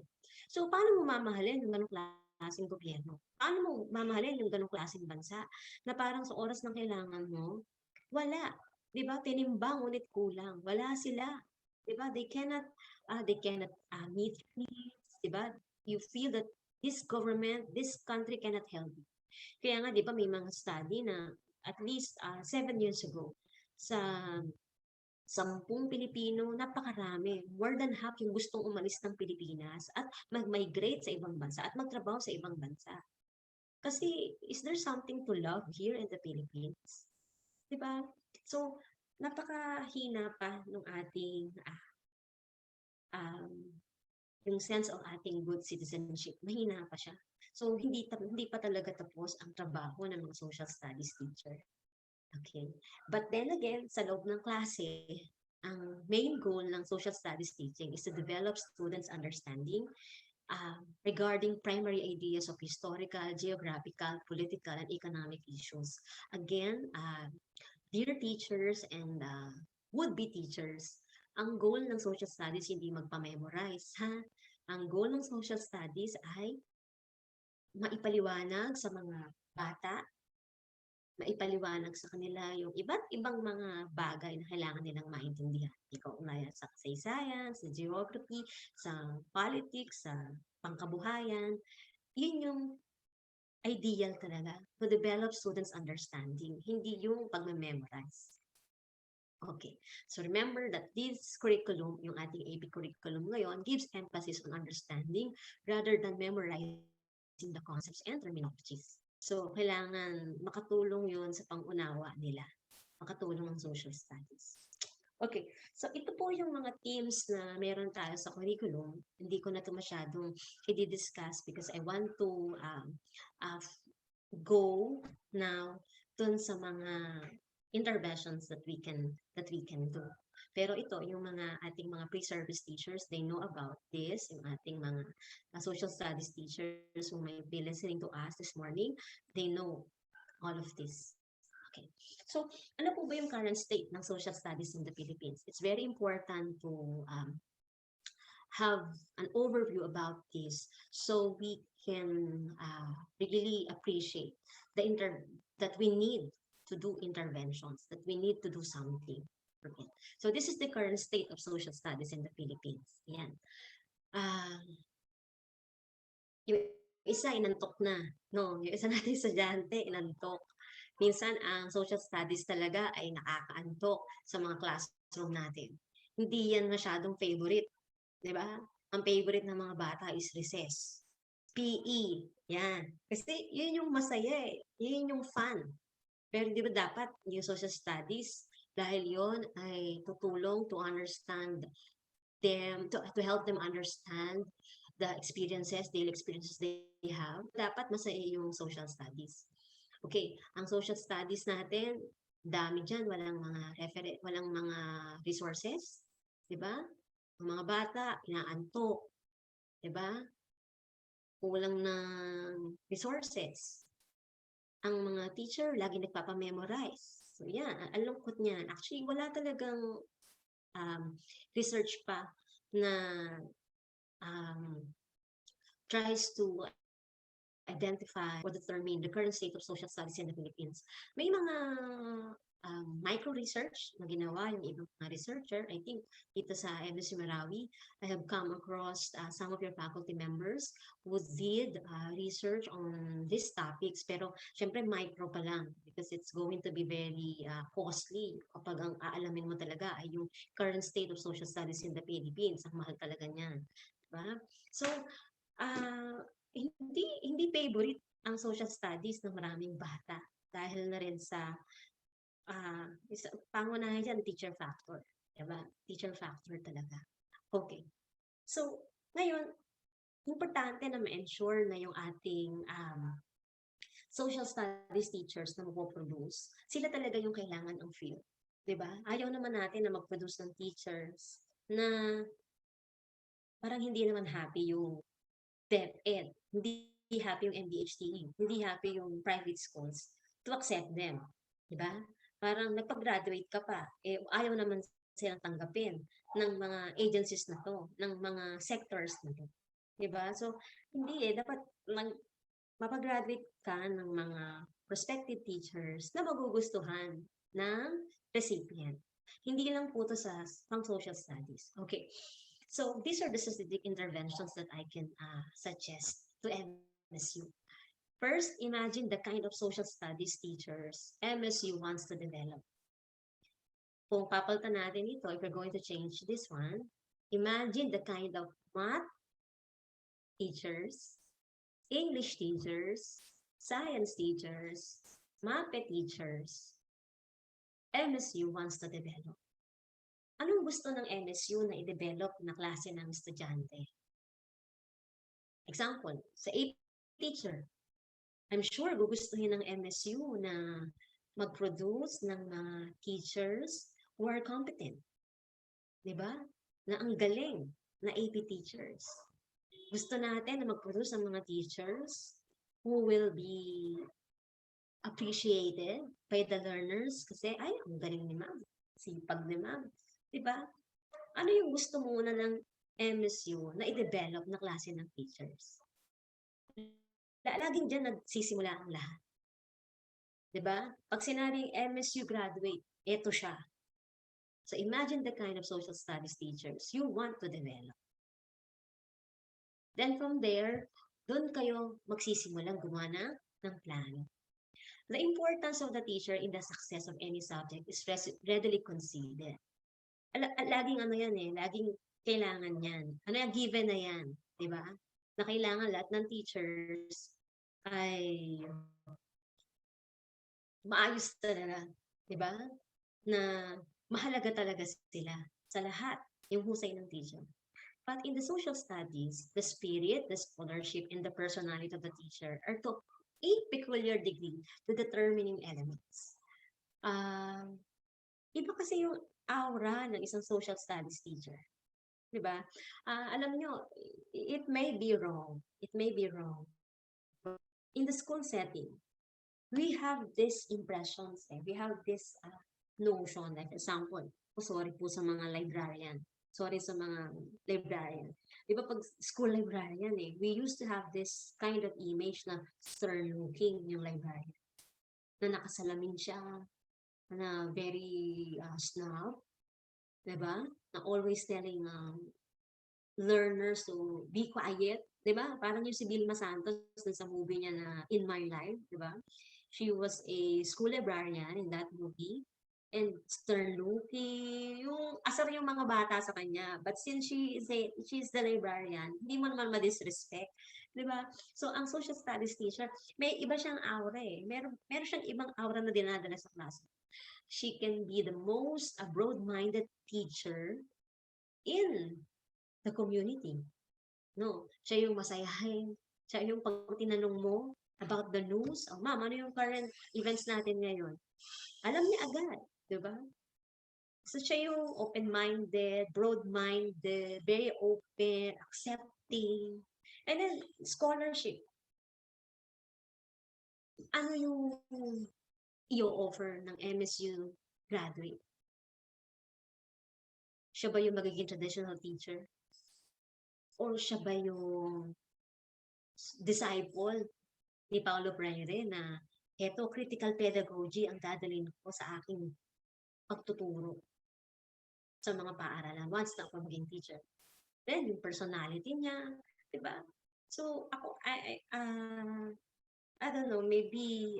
So, paano mo mamahalin yung ganong klaseng gobyerno? Paano mo mamahalin yung ganong klaseng bansa na parang sa oras ng kailangan mo, wala. Di ba? Tinimbang, ngunit kulang. Wala sila. Di ba? They cannot meet needs. Di ba? You feel that this government, this country cannot help you. Kaya nga, di ba, may mga study na at least 7 years ago, sa 10 Pilipino, napakarami. More than half yung gustong umalis ng Pilipinas at mag-migrate sa ibang bansa at magtrabaho sa ibang bansa. Kasi, is there something to love here in the Philippines? Diba? So, napakahina pa ng ating yung sense of ating good citizenship. Mahina pa siya. So, hindi pa talaga tapos ang trabaho ng mga social studies teacher. Okay. But then again, sa loob ng klase, ang main goal ng social studies teaching is to develop students' understanding regarding primary ideas of historical, geographical, political, and economic issues. Again, dear teachers and would-be teachers, ang goal ng social studies hindi magpa-memorize, ha? Ang goal ng social studies ay maipaliwanag sa mga bata, maipaliwanag sa kanila yung iba't ibang mga bagay na kailangan nilang maintindihan. Ikaw ugnayan sa kasaysayan, sa geography, sa politics, sa pangkabuhayan. Yun yung ideal talaga to develop students' understanding, hindi yung pag-memorize. Okay, so remember that this curriculum, yung ating AP curriculum ngayon, gives emphasis on understanding rather than memorizing the concepts and terminologies. So, kailangan makatulong yun sa pang-unawa nila. Makatulong ang social studies. Okay, so ito po yung mga themes na meron tayo sa curriculum. Hindi ko na ito masyadong i-discuss because I want to go now dun sa mga interventions that we can do. Pero ito, yung mga ating mga pre-service teachers, they know about this. Yung ating mga social studies teachers who might be listening to us this morning, they know all of this. Okay. So, ano po ba yung current state ng social studies in the Philippines? It's very important to have an overview about this so we can really appreciate that we need to do interventions, that we need to do something. Okay. So this is the current state of social studies in the Philippines. Yan. Yung isa, inantok na. No, yung isa natin estudyante, inantok. Minsan, ang social studies talaga ay nakakaantok sa mga classroom natin. Hindi yan masyadong favorite. Diba? Ang favorite ng mga bata is recess. PE. Yan. Kasi yun yung masaya eh. Yun yung fun. Pero di ba dapat yung social studies, dahil yon ay tutulong to understand them, to help them understand the experiences, daily experiences they have. Dapat masaya yung social studies. Okay, ang social studies natin, dami dyan, walang mga resources, di ba? Ang mga bata, inaantok, di ba? Kulang ng resources. Ang mga teacher, lagi nagpapamemorize. So, yan, ang lungkot niyan. Actually, wala talagang research pa na tries to identify or determine the current state of social studies in the Philippines. May mga micro-research na ginawa yung ibang mga researcher. I think dito sa MSU-Marawi, I have come across some of your faculty members who did research on these topics. Pero syempre micro pa lang because it's going to be very costly kapag ang aalamin mo talaga ay yung current state of social studies in the Philippines. Ang mahal talaga niyan. Diba? So, hindi favorite ang social studies ng maraming bata dahil na rin sa pangunahin dyan, teacher factor. Diba? Teacher factor talaga. Okay. So, ngayon, importante na ma-ensure na yung ating social studies teachers na magpo-produce, sila talaga yung kailangan ng field. 'Di ba? Ayaw naman natin na mag-produce ng teachers na parang hindi naman happy yung DepEd, hindi happy yung MDHTE, hindi happy yung private schools to accept them, 'di ba? Parang nagpa-graduate ka pa, ayaw naman silang tanggapin ng mga agencies na 'to, ng mga sectors na 'to, 'di ba? So, hindi dapat mapa-graduate ka ng mga prospective teachers na magugustuhan ng recipient. Hindi lang po 'to sa pang social studies. Okay. So these are the strategic interventions that I can suggest to MSU. First, imagine the kind of social studies teachers MSU wants to develop. Kung papalitan natin ito, if we're going to change this one, imagine the kind of math teachers, English teachers, science teachers, math teachers MSU wants to develop. Anong gusto ng MSU na i-develop na klase ng estudyante? Example, sa AP teacher, I'm sure gugustuhin ng MSU na mag-produce ng mga teachers who are competent. Diba? Na ang galing na AP teachers. Gusto natin na mag-produce ng mga teachers who will be appreciated by the learners kasi, ay, ang galing ni ma'am. Sipag ni ma'am. Diba? Ano yung gusto muna ng MSU na i-develop na klase ng teachers? Laging dyan nagsisimula ang lahat. Diba? Pag sinabing MSU graduate, eto siya. So imagine the kind of social studies teachers you want to develop. Then from there, doon kayo magsisimulang gumawa ng plano. The importance of the teacher in the success of any subject is readily considered. Laging ano yan laging kailangan yan. Ano yan, given na yan, di ba? Na kailangan lahat ng teachers ay maayos talaga, di ba? Na mahalaga talaga sila sa lahat, yung husay ng teacher. But in the social studies, the spirit, the scholarship, and the personality of the teacher are to a peculiar degree to determining elements. Iba kasi yung aura ng isang social studies teacher. Diba? Alam nyo, it may be wrong. It may be wrong. In the school setting, we have these impressions. We have this notion. Like example, sorry po sa mga librarian. Sorry sa mga librarian. Diba pag school librarian we used to have this kind of image na stern looking yung librarian. Na nakasalamin siya, na very snob, diba? Na always telling learners to be quiet, diba? Parang yung si Vilma Santos dun sa movie niya na In My Life, diba? She was a school librarian in that movie, and stern looking, yung asar yung mga bata sa kanya. But since she's the librarian, hindi mo naman ma-disrespect, diba? So ang social studies teacher, may iba siyang aura Meron siyang ibang aura na dinadala sa klase. She can be the most broad-minded teacher in the community. No, siya yung masayahin. Siya yung pag tinanong mo about the news, ma'am, ano yung current events natin ngayon? Alam niya agad, di ba? So siya yung open-minded, broad-minded, very open, accepting. And then, scholarship. Ano yung i-offer ng MSU graduate? Siya ba yung magiging traditional teacher? Or siya ba yung disciple ni Paulo Freire na eto, critical pedagogy ang dadalhin ko sa aking pagtuturo sa mga paaralan once na ako maging teacher. Then, yung personality niya, diba? So, ako, I don't know, maybe,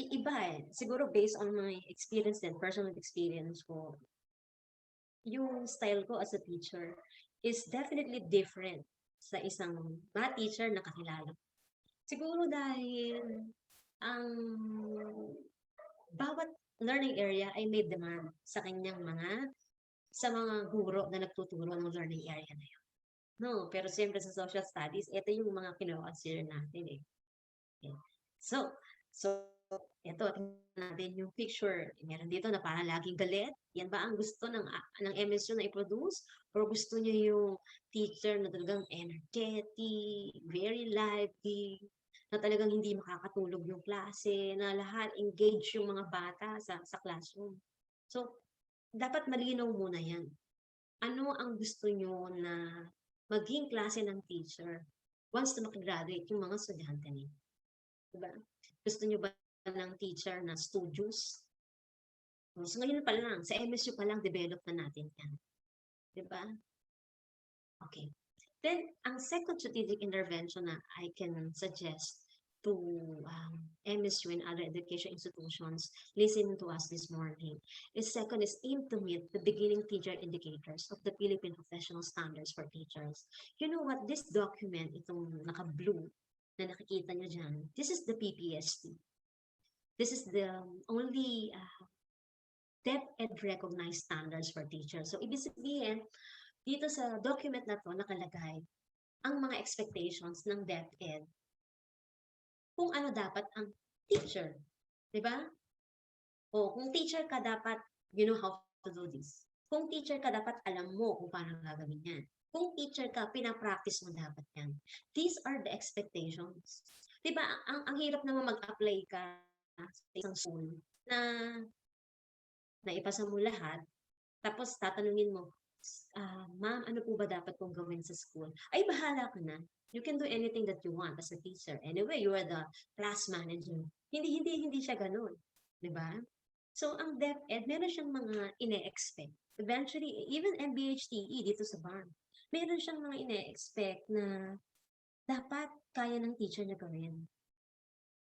iba siguro based on my experience and personal experience ko, yung style ko as a teacher is definitely different sa isang math teacher na kakilala. Siguro dahil ang bawat learning area ay may demand sa kanyang sa mga guro na nagtuturo ng learning area na yun. No, pero siyempre sa social studies, ito yung mga kino-consider natin Okay. So Ito, tingnan natin yung picture. Meron dito na parang laging galit. Yan ba ang gusto ng MSU na i-produce? Or gusto niyo yung teacher na talagang energetic, very lively, na talagang hindi makakatulog yung klase, na lahat engage yung mga bata sa classroom. So, dapat malinaw muna yan. Ano ang gusto nyo na maging klase ng teacher once na makagraduate yung mga estudyante niyo? Diba? Gusto nyo ba ng teacher na studious? So ngayon pa lang, sa MSU pa lang, develop na natin yan. Diba? Okay. Then, ang second strategic intervention na I can suggest to MSU and other education institutions listening to us this morning is second is aim to meet the beginning teacher indicators of the Philippine Professional Standards for Teachers. You know what? This document, itong naka-blue na nakikita nyo dyan, this is the PPST. This is the only DepEd recognized standards for teachers. So, ibig sabihin, dito sa document na to nakalagay ang mga expectations ng DepEd kung ano dapat ang teacher. Diba? O, kung teacher ka dapat, you know how to do this. Kung teacher ka dapat, alam mo kung paano gagawin yan. Kung teacher ka, pinapractice mo dapat yan. These are the expectations. Diba, ang hirap naman mag-apply ka sa isang school na naipasa mo lahat, tapos tatanungin mo, ma'am, ano po ba dapat kong gawin sa school? Ay, bahala ka na. You can do anything that you want as a teacher. Anyway, you are the class manager. Hindi siya ganun. Diba? So, ang DepEd, meron siyang mga ine-expect. Eventually, even MBHTE dito sa BARM, meron siyang mga ine-expect na dapat kaya ng teacher niya gawin.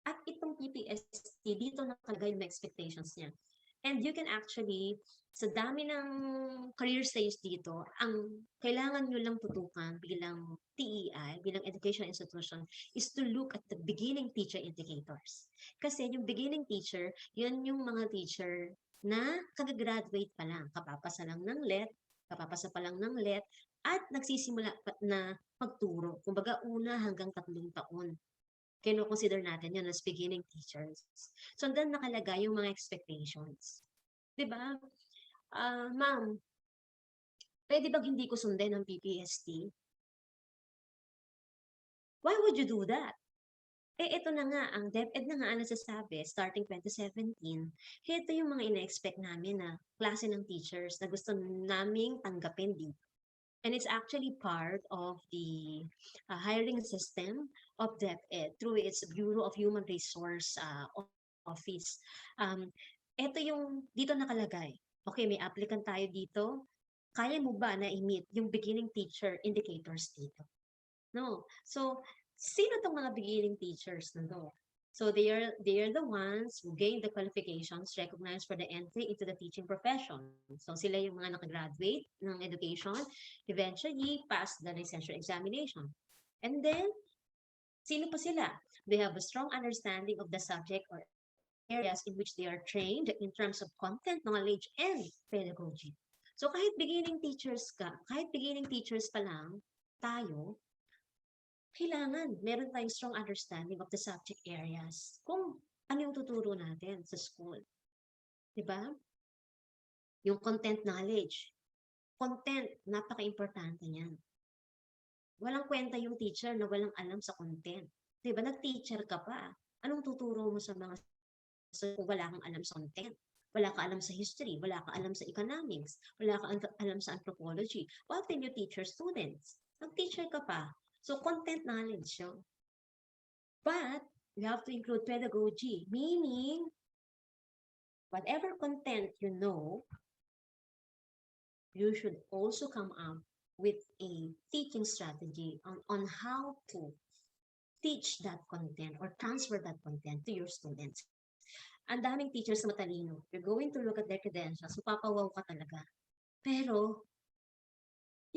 At itong PPST, dito nakalagay yung expectations niya. And you can actually, sa dami ng career stage dito, ang kailangan nyo lang tutukan bilang TEI, bilang educational institution, is to look at the beginning teacher indicators. Kasi yung beginning teacher, yun yung mga teacher na kagagraduate pa lang, kapapasa lang ng LET, kapapasa pa lang ng LET, at nagsisimula na magturo. Kumbaga, una hanggang 3 taon. Kino-consider natin yun as beginning teachers. So, doon nakalagay yung mga expectations. Diba? Ma'am, pwede bang hindi ko sundin ang PPST? Why would you do that? Ito na nga, ang DepEd na nga ang nasasabi, starting 2017, ito yung mga ina-expect namin na klase ng teachers na gusto naming tanggapin dito. And it's actually part of the hiring system of DepEd through its Bureau of Human Resource Office. Ito yung dito nakalagay. Okay, may applicant tayo dito. Kaya mo ba na i-meet yung beginning teacher indicators dito? No. So, sino tong mga beginning teachers na to? So they are the ones who gain the qualifications recognized for the entry into the teaching profession. So sila yung mga nakagraduate ng education, eventually pass the licensure examination. And then, sino pa sila? They have a strong understanding of the subject or areas in which they are trained in terms of content, knowledge, and pedagogy. So kahit beginning teachers ka, kahit beginning teachers pa lang tayo, kailangan meron tayong strong understanding of the subject areas kung ano yung tuturo natin sa school. Diba? Yung content knowledge. Content, napaka-importante yan. Walang kwenta yung teacher na walang alam sa content. Diba? Nag-teacher ka pa. Anong tuturo mo sa mga kung wala kang alam sa content? Wala ka alam sa history, wala ka alam sa economics, wala ka alam sa anthropology. What can you teach your students? Nag-teacher ka pa. So, content knowledge yun. But, you have to include pedagogy, meaning, whatever content you know, you should also come up with a teaching strategy on how to teach that content or transfer that content to your students. Ang daming teachers na matalino. You're going to look at their credentials, mapapawaw ka talaga. Pero,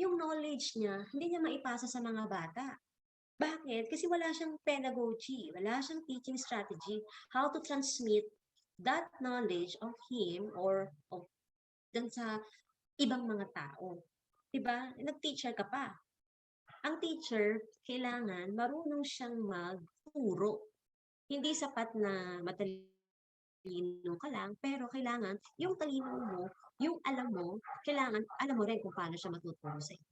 yung knowledge niya, hindi niya maipasa sa mga bata. Bakit? Kasi wala siyang pedagogy, wala siyang teaching strategy, how to transmit that knowledge of him or of dun sa ibang mga tao. Diba? Nag-teacher ka pa. Ang teacher, kailangan marunong siyang magturo. hindi sapat na matalino ka lang, pero kailangan yung talino mo, yung alam mo, kailangan alam mo rin kung paano siya matuturo sa'yo.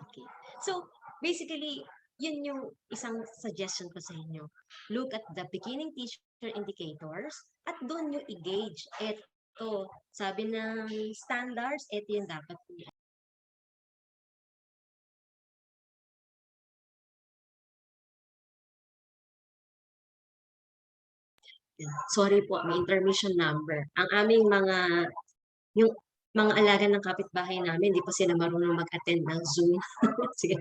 Okay. So, basically, yun yung isang suggestion ko sa inyo. Look at the beginning teacher indicators at doon nyo i-gauge. Ito, sabi ng standards, ito yung dapat sorry po, may intermission number. Ang aming yung mga alaga ng kapitbahay namin, hindi pa sila marunong mag-attend ng Zoom. Sige.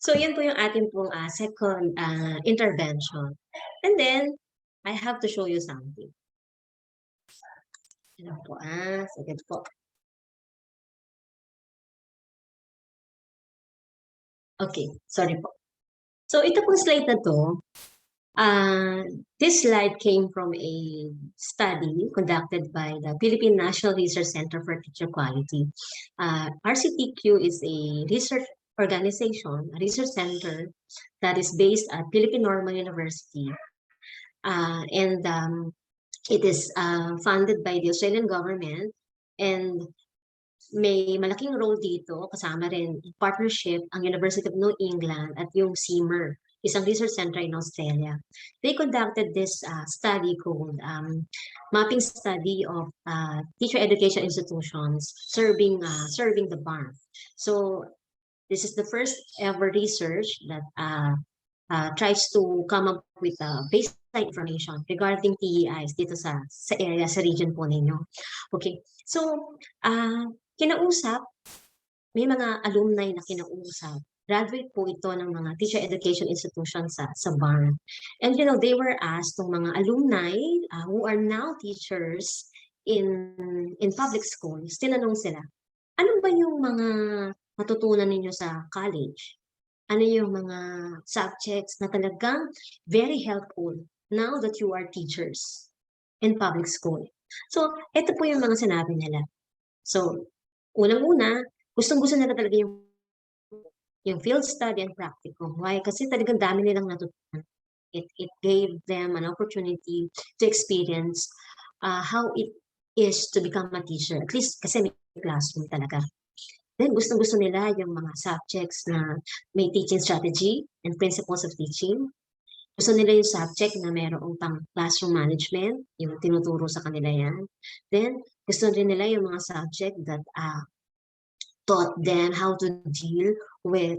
So, yun po yung ating pong second intervention. And then, I have to show you something. Ano po, sige po. Okay, sorry po. So, ito pong slide na to, this slide came from a study conducted by the Philippine National Research Center for Teacher Quality. RCTQ is a research organization, a research center that is based at Philippine Normal University. And it is funded by the Australian government, and may malaking role dito, kasama rin in partnership ang University of New England at yung CMER, isang research center in Australia. They conducted this study called Mapping Study of Teacher Education Institutions Serving the Barn. So this is the first ever research that tries to come up with baseline information regarding TEIs dito sa area, sa region po ninyo. Okay, so kinausap, may mga alumni na kinausap. Graduate po ito ng mga teacher education institutions sa barn. And you know, they were asked ng mga alumni who are now teachers in public schools, tinanong sila, ano ba yung mga matutunan ninyo sa college? Ano yung mga subjects na talagang very helpful now that you are teachers in public school? So, ito po yung mga sinabi nila. So, unang-una, gustong-gusto nila talaga yung field study and practicum. Why? Kasi talagang dami nilang natutunan. It gave them an opportunity to experience how it is to become a teacher. At least kasi may classroom talaga. Then, gustong-gusto nila yung mga subjects na may teaching strategy and principles of teaching. Gusto nila yung subject na mayroong pang classroom management, yung tinuturo sa kanila yan. Then, gusto rin nila yung mga subject that taught them how to deal with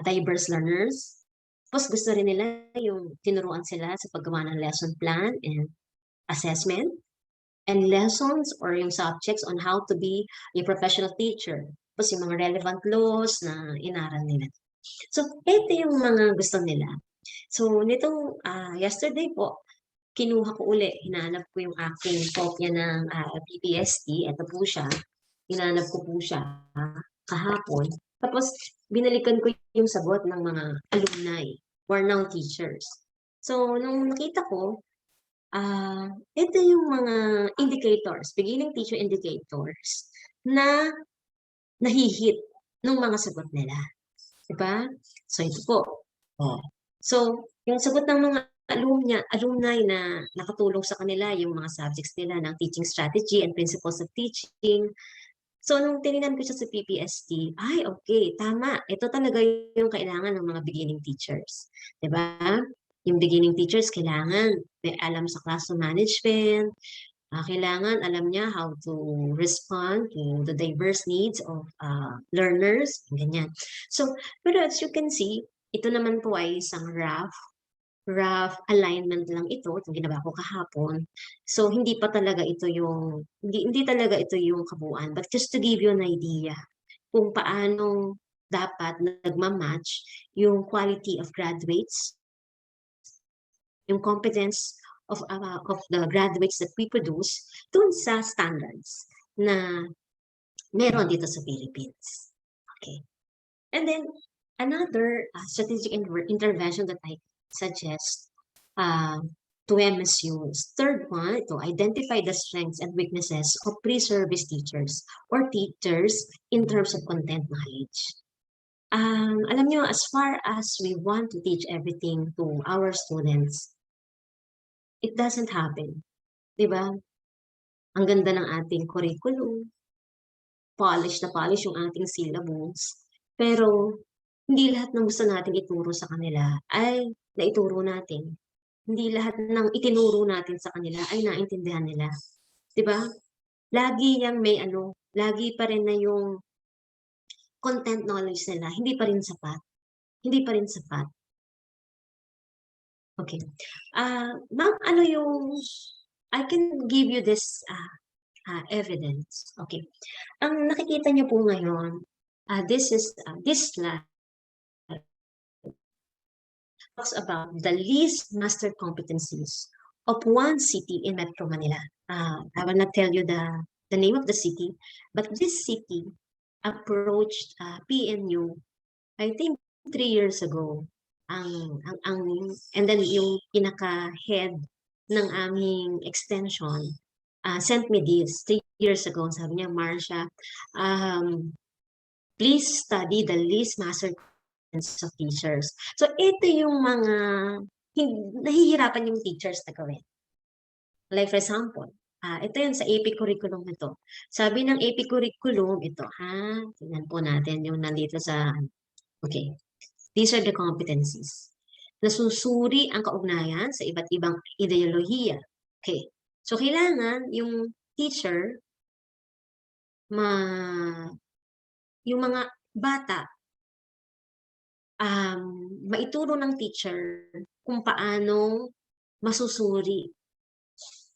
diverse learners. Tapos gusto rin nila yung tinuruan sila sa paggawa ng lesson plan and assessment, and lessons or yung subjects on how to be a professional teacher. Tapos yung mga relevant laws na inaral nila. So, ito yung mga gusto nila. So, nitong yesterday po, kinuha ko uli, hinanap ko yung aking kopya ng PPST. Ito po siya. Hinanap ko po siya kahapon. Tapos, binalikan ko yung sagot ng mga alumni who are now teachers. So, nung nakita ko, ito yung mga indicators, beginning teacher indicators, na nahihit ng mga sagot nila. Diba? So, ito po. So, yung sagot ng mga alumni na nakatulong sa kanila, yung mga subjects nila ng teaching strategy and principles of teaching. So, nung tinignan ko siya sa PPST, ay, okay, tama. Ito talaga yung kailangan ng mga beginning teachers. Diba? Yung beginning teachers, kailangan may alam sa classroom management, kailangan alam niya how to respond to the diverse needs of learners, ganyan. So, pero as you can see, ito naman po ay isang rough alignment lang ito, itong ginawa ko kahapon. So, hindi talaga ito yung kabuuan, but just to give you an idea kung paano dapat nagmamatch yung quality of graduates, yung competence of the graduates that we produce dun sa standards na meron dito sa Philippines. Okay. And then, another strategic intervention that I suggest to MSUs. Third one, to identify the strengths and weaknesses of pre-service teachers or teachers in terms of content knowledge. Alam nyo, as far as we want to teach everything to our students, it doesn't happen. Diba? Ang ganda ng ating curriculum, polish na polish yung ating syllabus, pero hindi lahat ng gusto natin ituro sa kanila ay naituro natin. Hindi lahat ng itinuro natin sa kanila ay naintindihan nila. Diba? Lagi yan may lagi pa rin na yung content knowledge nila, hindi pa rin sapat. Hindi pa rin sapat. Okay. Ma'am, I can give you this evidence. Okay. Ang nakikita niyo po ngayon, this slide talks about the least master competencies of one city in Metro Manila. I will not tell you the name of the city, but this city approached PNU, I think 3 years ago. And then yung pinaka-head ng aming extension sent me this 3 years ago. Sabi niya, Marcia, please study the least master competencies of teachers. So ito yung mga nahihirapan yung teachers na gawin. Like for example, ito yun sa AP curriculum ito. Sabi ng AP curriculum, ito tingnan po natin yung nandito sa, okay. These are the competencies. Nasusuri ang kaugnayan sa iba't ibang ideolohiya. Okay. So, kailangan yung teacher, yung mga bata, maituro ng teacher kung paano masusuri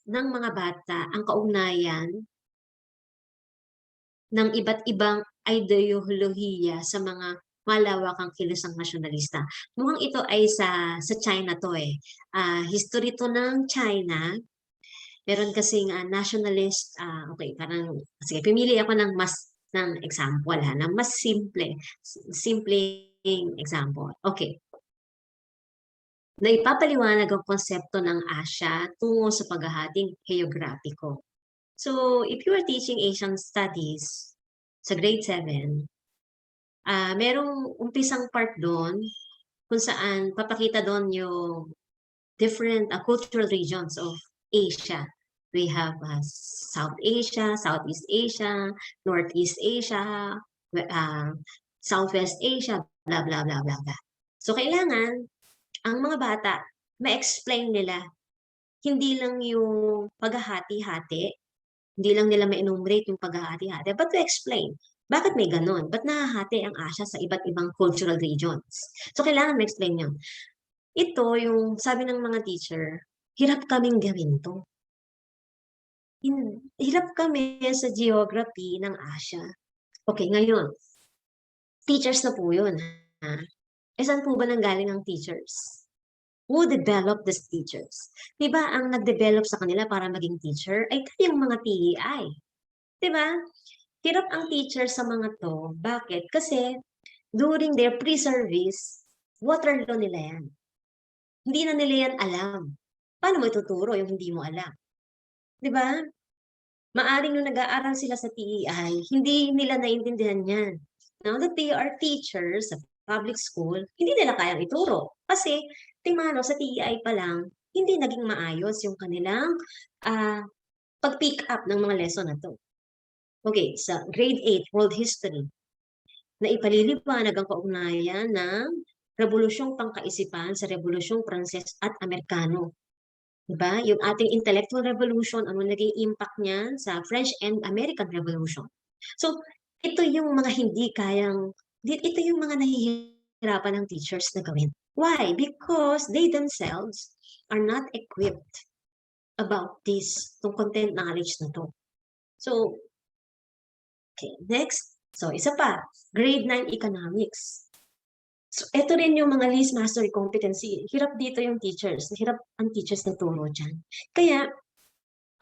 ng mga bata ang kaugnayan ng iba't ibang ideolohiya sa mga malawakang kilusang nasyonalista. Mukhang ito ay sa China to eh. History to ng China. Meron kasing nationalist, okay, parang, sige, pimili ako ng example ng mas simpleng example. Okay. Naipapaliwanag ang konsepto ng Asya tungo sa paghahating geograpiko. So, if you are teaching Asian studies sa grade 7, merong umpisang part doon kung saan papakita doon yung different cultural regions of Asia. We have South Asia, Southeast Asia, Northeast Asia, Southwest Asia, blah, blah, blah, blah, blah. So, kailangan ang mga bata ma-explain nila hindi lang yung paghahati-hati, hindi lang nila ma-enumerate yung paghahati-hati, but to explain. Bakit may ganon? Ba't nahahati ang Asia sa iba't ibang cultural regions? So, kailangan ma-explain nyo. Ito, yung sabi ng mga teacher, hirap kaming gawin to. Hirap kami sa geography ng Asia. Okay, ngayon, teachers na po yun. Saan po ba nanggaling ang teachers? Who developed these teachers? Diba, ang nag-develop sa kanila para maging teacher ay kayong mga TEI. Diba? Hirap ang teacher sa mga to. Bakit? Kasi during their pre-service, waterlow nila yan. Hindi na nila yan alam. Paano mo ituturo yung hindi mo alam? Diba? Maaring nung nag-aaral sila sa TEI, hindi nila naintindihan yan. Now that they are teachers sa public school, hindi nila kayang ituro. Kasi, tingnan sa TEI pa lang, hindi naging maayos yung kanilang pag-pick up ng mga lesson na to. Okay, sa grade 8, World History, na ipaliliwanag ang kaugnayan ng Rebolusyong Pangkaisipan sa Rebolusyong Pranses at Amerikano. Diba? Yung ating intellectual revolution, ano naging impact niyan sa French and American Revolution. So, ito yung mga ito yung mga nahihirapan ng teachers na gawin. Why? Because they themselves are not equipped about this, itong content knowledge na to. So, okay, next. So, isa pa, grade 9 economics. So, ito rin yung mga least mastery competency. Hirap dito yung teachers. Hirap ang teachers na turo dyan. Kaya,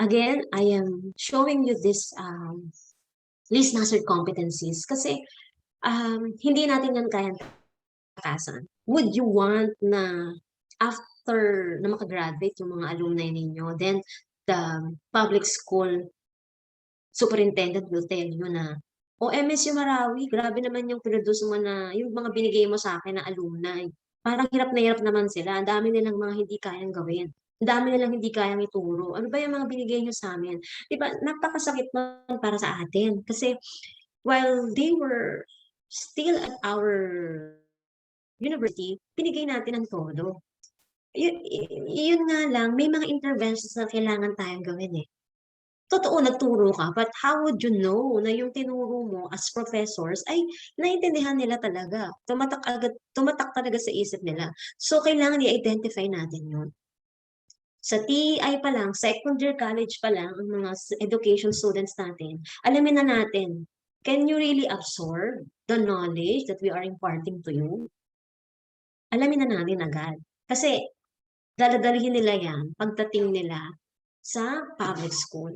again, I am showing you this least mastery competencies kasi hindi natin yan kayang takasan. Would you want na after na makagraduate yung mga alumni ninyo, then the public school superintendent will tell you na, MSU-Marawi, grabe naman yung produce mo na, yung mga binigay mo sa akin na alumni. Parang hirap na hirap naman sila. Ang dami nilang mga hindi kayang gawin. Ang dami nilang hindi kayang ituro. Ano ba yung mga binigay nyo sa amin? Diba, napakasakit man para sa atin. Kasi while they were still at our university, binigay natin ang todo. Yun nga lang, may mga interventions na kailangan tayong gawin eh. Totoo, nagturo ka, but how would you know na yung tinuro mo as professors ay naintindihan nila talaga. Tumatak talaga sa isip nila. So, kailangan i-identify natin yun. Sa TEI pa lang, second-year college pa lang, ang mga education students natin, alamin na natin, can you really absorb the knowledge that we are imparting to you? Alamin na natin agad. Kasi, daladalhin nila yan pagdating nila sa public school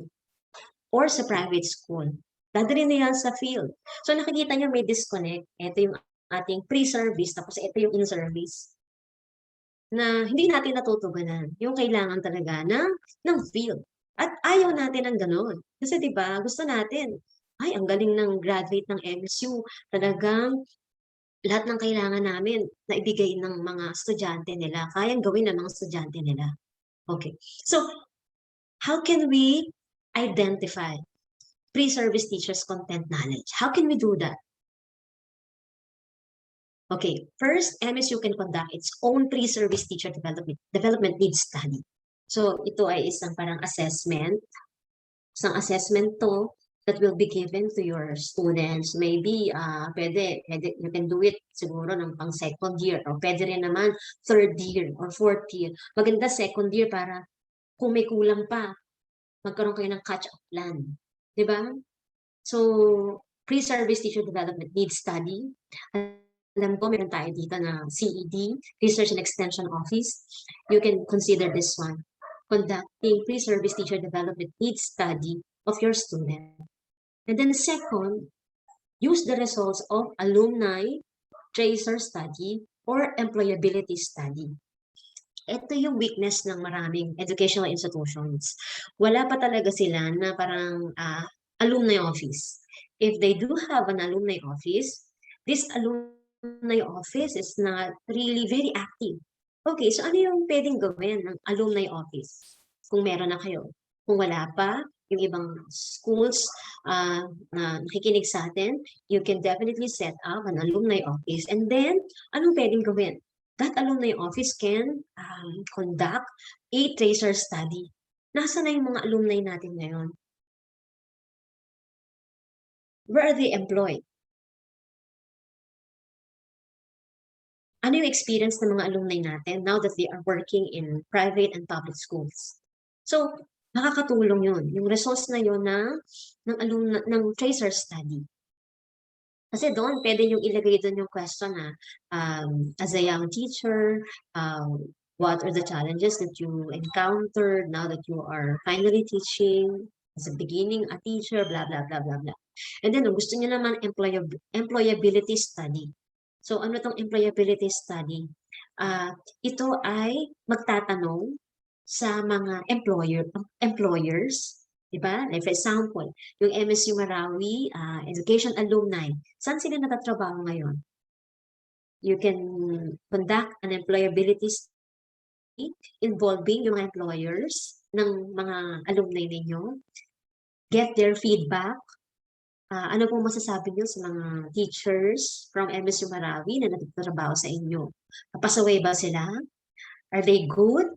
or sa private school. Dadalhin nila sa field. So nakikita nyo may disconnect. Ito yung ating pre-service, tapos ito yung in-service. Na hindi natin natutugunan. Yung kailangan talaga ng field. At ayaw natin ng ganon. Kasi di ba gusto natin, ay, ang galing ng graduate ng MSU. Talagang lahat ng kailangan namin na ibigay ng mga estudyante nila, kayang gawin ng mga estudyante nila. Okay. So, how can we identify pre-service teachers' content knowledge? How can we do that? Okay, first, MSU can conduct its own pre-service teacher development needs study. So, ito ay isang parang assessment. Isang assessment to that will be given to your students. Maybe, pwede, you can do it siguro ng pang second year or pwede rin naman third year or fourth year. Maganda second year para kung may kulang pa, magkaroon kayo ng catch-up plan. Diba? So, pre-service teacher development needs study. Alam ko, meron tayo dito na CED, Research and Extension Office. You can consider this one. Conducting pre-service teacher development needs study of your student. And then second, use the results of alumni tracer study or employability study. Ito yung weakness ng maraming educational institutions. Wala pa talaga sila na parang alumni office. If they do have an alumni office, this alumni office is not really very active. Okay, so ano yung pwedeng gawin ng alumni office? Kung meron na kayo. Kung wala pa, yung ibang schools na nakikinig sa atin, you can definitely set up an alumni office. And then, anong pwedeng gawin? That alumni office can conduct a tracer study. Nasaan na yung mga alumni natin ngayon? Where are they employed? Ano yung experience ng mga alumni natin now that they are working in private and public schools? So, makakatulong yun. Yung results na yun ng tracer study. Kasi doon, pwede yung ilagay doon yung question na, as a young teacher, what are the challenges that you encountered now that you are finally teaching, as a beginning, a teacher, blah, blah, blah, blah, blah. And then, gusto niyo naman employability study. So, ano itong employability study? Ito ay magtatanong sa mga employers, diba? Like for example, yung MSU-Marawi education alumni, saan sila natatrabaho ngayon? You can conduct an employability study involving yung mga employers ng mga alumni ninyo, get their feedback. Ano pong masasabi niyo sa mga teachers from MSU-Marawi na nagtatrabaho sa inyo? Napasaway ba sila? Are they good?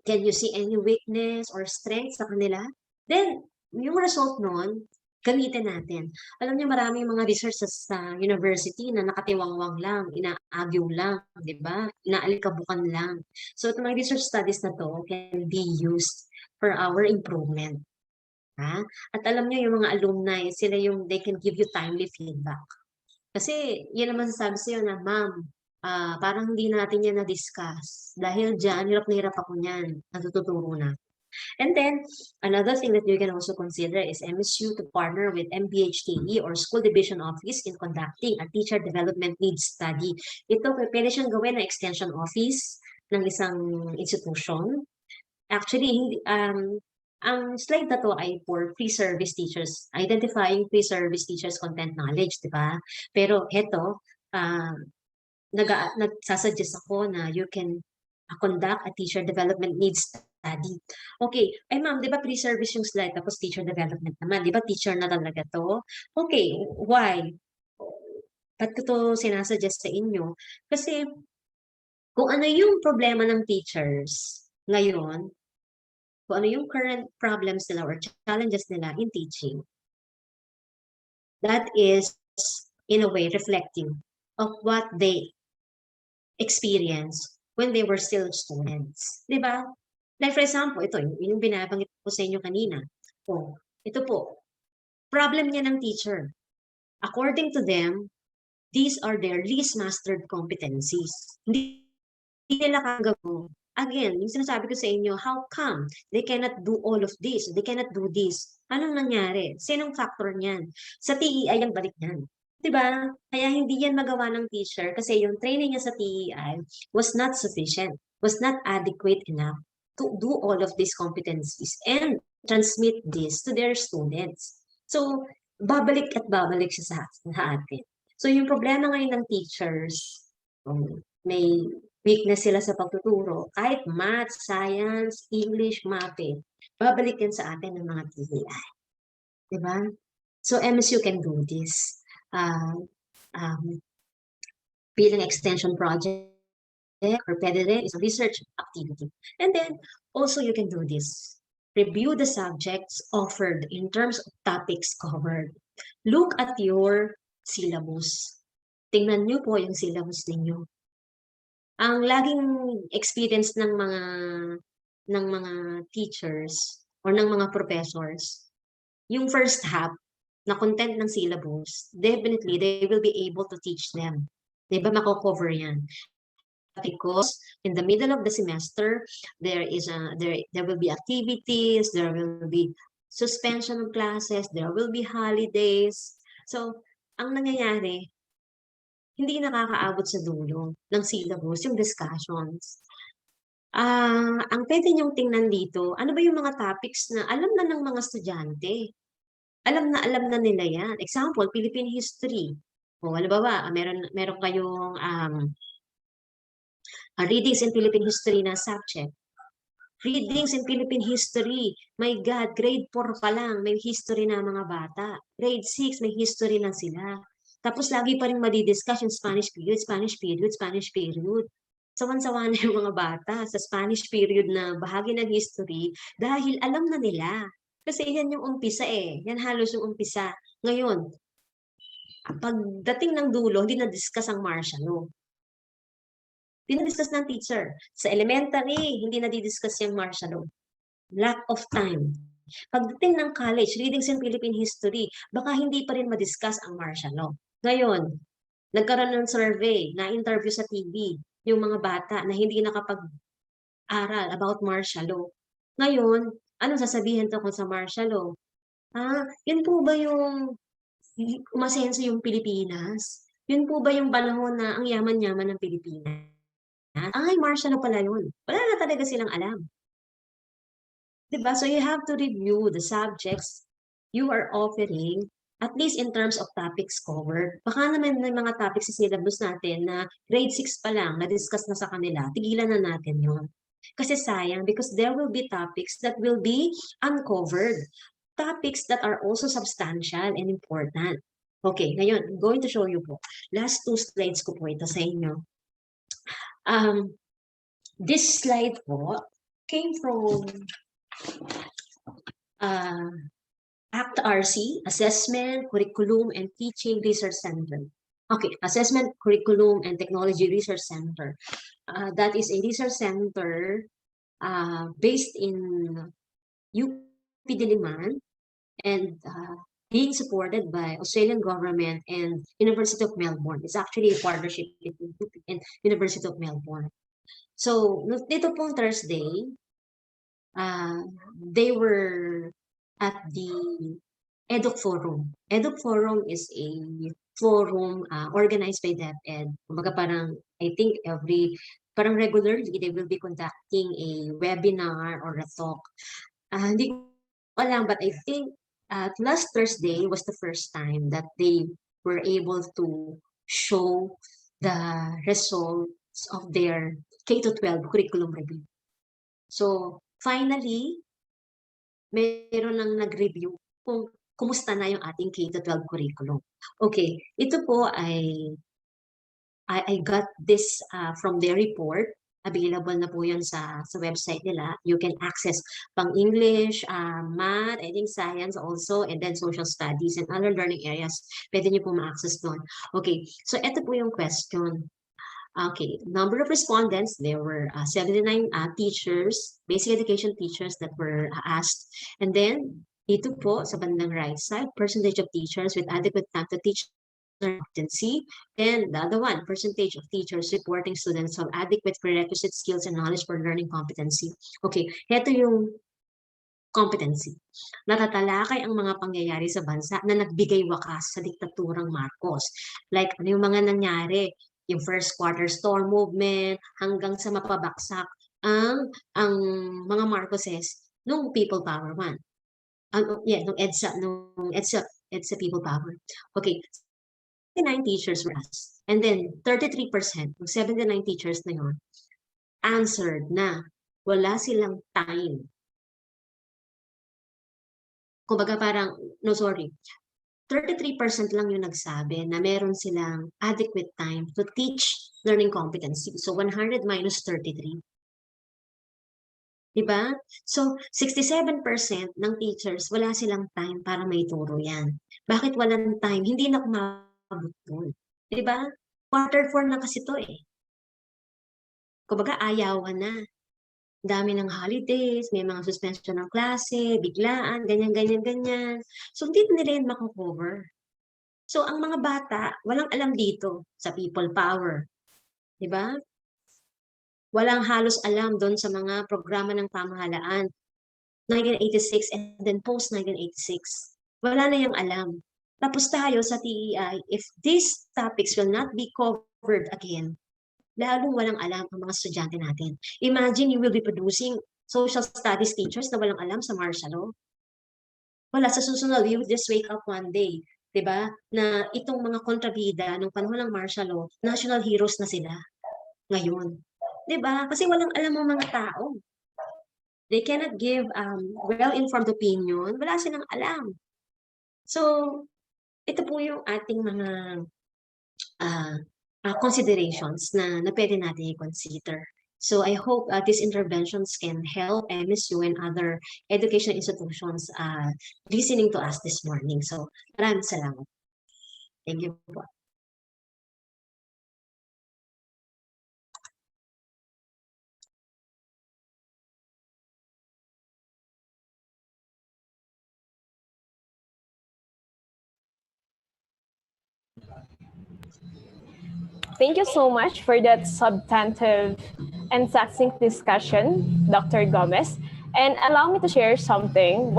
Can you see any weakness or strength sa kanila? Then, yung result nun, gamitin natin. Alam niyo, maraming mga researchers sa university na nakatiwangwang lang, ina-argue lang, di ba? Inaalikabukan lang. So, itong mga research studies na to can be used for our improvement. Ha? At alam niyo, yung mga alumni, sila yung they can give you timely feedback. Kasi, yun naman sasabi sa'yo na, ma'am, parang hindi natin yan na-discuss. Dahil dyan, hirap na hirap ako niyan. Natututuro na. And then another thing that you can also consider is MSU to partner with MPHTE or School Division Office in conducting a teacher development needs study. Ito, pwede siyang gawin na extension office ng isang institution. Actually, hindi, ang slide na to ay for pre-service teachers, identifying pre-service teachers content knowledge, di ba? Pero ito, nagsasuggest ako na you can conduct a teacher development needs study. Okay, ay ma'am, di ba pre-service yung slide tapos teacher development naman, di ba teacher na talaga to? Okay, why? Ba't ko to sinasuggest sa inyo? Kasi kung ano yung problema ng teachers ngayon, kung ano yung current problems nila or challenges nila in teaching, that is in a way reflecting of what they experience when they were still students. Di ba? Like for example, ito, yung binabanggit ko sa inyo kanina. Oh, ito po, problem niya ng teacher. According to them, these are their least mastered competencies. Hindi nila kagawin. Again, yung sinasabi ko sa inyo, how come they cannot do all of this? They cannot do this. Anong nangyari? Sinong factor niyan? Sa TEI ang balik niyan. Diba? Kaya hindi yan magawa ng teacher kasi yung training niya sa TEI was not sufficient, was not adequate enough to do all of these competencies and transmit this to their students. So, babalik at babalik siya sa atin. So, yung problema ngayon ng teachers, may weakness sila sa pagtuturo, kahit math, science, English, MAPE, babalik yan sa atin ng mga TEI. Diba? So, MSU can do this. Bilang extension project, or pwede rin is a research activity. And then, also you can do this. Review the subjects offered in terms of topics covered. Look at your syllabus. Tingnan nyo po yung syllabus ninyo. Ang laging experience ng mga teachers or ng mga professors, yung first half na content ng syllabus, definitely they will be able to teach them. Diba mako-cover yan? Because in the middle of the semester, there will be activities, there will be suspension of classes, there will be holidays. So, ang nangyayari, hindi nakakaabot sa dulo ng syllabus, yung discussions. Ang pwede niyong tingnan dito, ano ba yung mga topics na alam na ng mga estudyante? Alam na nila yan. Example, Philippine history. O, halimbawa, meron kayong readings in Philippine history na subject. Readings in Philippine history. My God, grade 4 pa lang, may history na mga bata. Grade 6, may history na sila. Tapos lagi pa rin madidiscuss yung Spanish period, Spanish period, Spanish period. Sawan-sawa na yung mga bata sa Spanish period na bahagi ng history dahil alam na nila. Kasi yan yung umpisa eh. Yan halos yung umpisa. Ngayon, pagdating ng dulo, hindi na-discuss ang martial law. Hindi na-discuss ng teacher. Sa elementary, hindi na-discuss yung martial law. Lack of time. Pagdating ng college, readings in Philippine history, baka hindi pa rin ma-discuss ang martial law. Ngayon, nagkaroon ng survey, na-interview sa TV, yung mga bata na hindi nakapag-aral about martial law. Ngayon, anong sasabihin tungkol sa martial law? Yun po ba yung umasenso yung Pilipinas? Yun po ba yung panahon na ang yaman-yaman ng Pilipinas? Ay, martial law pala yun. Wala na talaga silang alam. Diba? So you have to review the subjects you are offering, at least in terms of topics covered. Baka naman may mga topics sa syllabus natin na grade 6 pa lang, na-discuss na sa kanila, tigilan na natin yun. Kasi sayang, because there will be topics that will be uncovered. Topics that are also substantial and important. Okay, ngayon, I'm going to show you po. Last 2 slides ko po ito sa inyo. This slide po came from ACT-RC, Assessment, Curriculum, and Teaching Research Center. Okay, Assessment, Curriculum, and Technology Research Center. That is a research center based in UP Diliman and being supported by Australian government and University of Melbourne. It's actually a partnership between UP and University of Melbourne. So, dito pong Thursday, they were at the Edu Forum. Edu Forum is a forum organized by DepEd. Kumbaga parang, I think parang regularly, they will be conducting a webinar or a talk. Hindi ko alam, but I think last Thursday was the first time that they were able to show the results of their K-12 curriculum review. So, finally, meron nang nag-review kung kumusta na yung ating K-12 curriculum. Okay, ito po I got this from their report. Available na po yun sa website nila. You can access pang English, math, I think science also, and then social studies and other learning areas. Pwede niyo po ma-access doon. Okay, so ito po yung question. Okay, number of respondents, there were 79 teachers, basic education teachers that were asked. And then, dito po sa bandang right side, percentage of teachers with adequate time to teach competency, and the other one, percentage of teachers reporting students have adequate prerequisite skills and knowledge for learning competency. Okay, heto yung competency. Natatalakay ang mga pangyayari sa bansa na nagbigay wakas sa diktaturang Marcos. Like, ano yung mga nangyari? Yung first quarter store movement, hanggang sa mapabaksak ang mga Marcoses nung People Power 1. Nung EDSA People Power. Okay, 79 teachers were asked. And then 33% ng 79 teachers na yun answered na wala silang time. Kumbaga parang, 33% lang yung nagsabi na meron silang adequate time to teach learning competency. So 100 minus 33. Diba? So 67% ng teachers wala silang time para may turo yan. Bakit walang time? Hindi na kumabutol. Diba? Quarter 4 na kasi to eh. Kumbaga ayawan na. Dami ng holidays, may mga suspension ng klase, biglaan, ganyan. So, hindi nila yun makakover. So, ang mga bata, walang alam dito sa people power. Diba? Walang halos alam doon sa mga programa ng pamahalaan. 1986 and then post-1986. Wala na yung alam. Tapos tayo sa TEI, if these topics will not be covered again, lalong walang alam ang mga estudyante natin. Imagine you will be producing social studies teachers na walang alam sa martial law. Wala, sa susunod, you just wake up one day, diba? Na itong mga kontrabida ng panahon ng martial law, national heroes na sila ngayon. Diba? Kasi walang alam ang mga tao. They cannot give well-informed opinion. Wala silang alam. So, ito po yung ating mga considerations na pwede natin i-consider. So I hope these interventions can help MSU and other educational institutions listening to us this morning. So maraming salamat. Thank you po. Thank you so much for that substantive and succinct discussion, Dr. Gomez. And allow me to share something,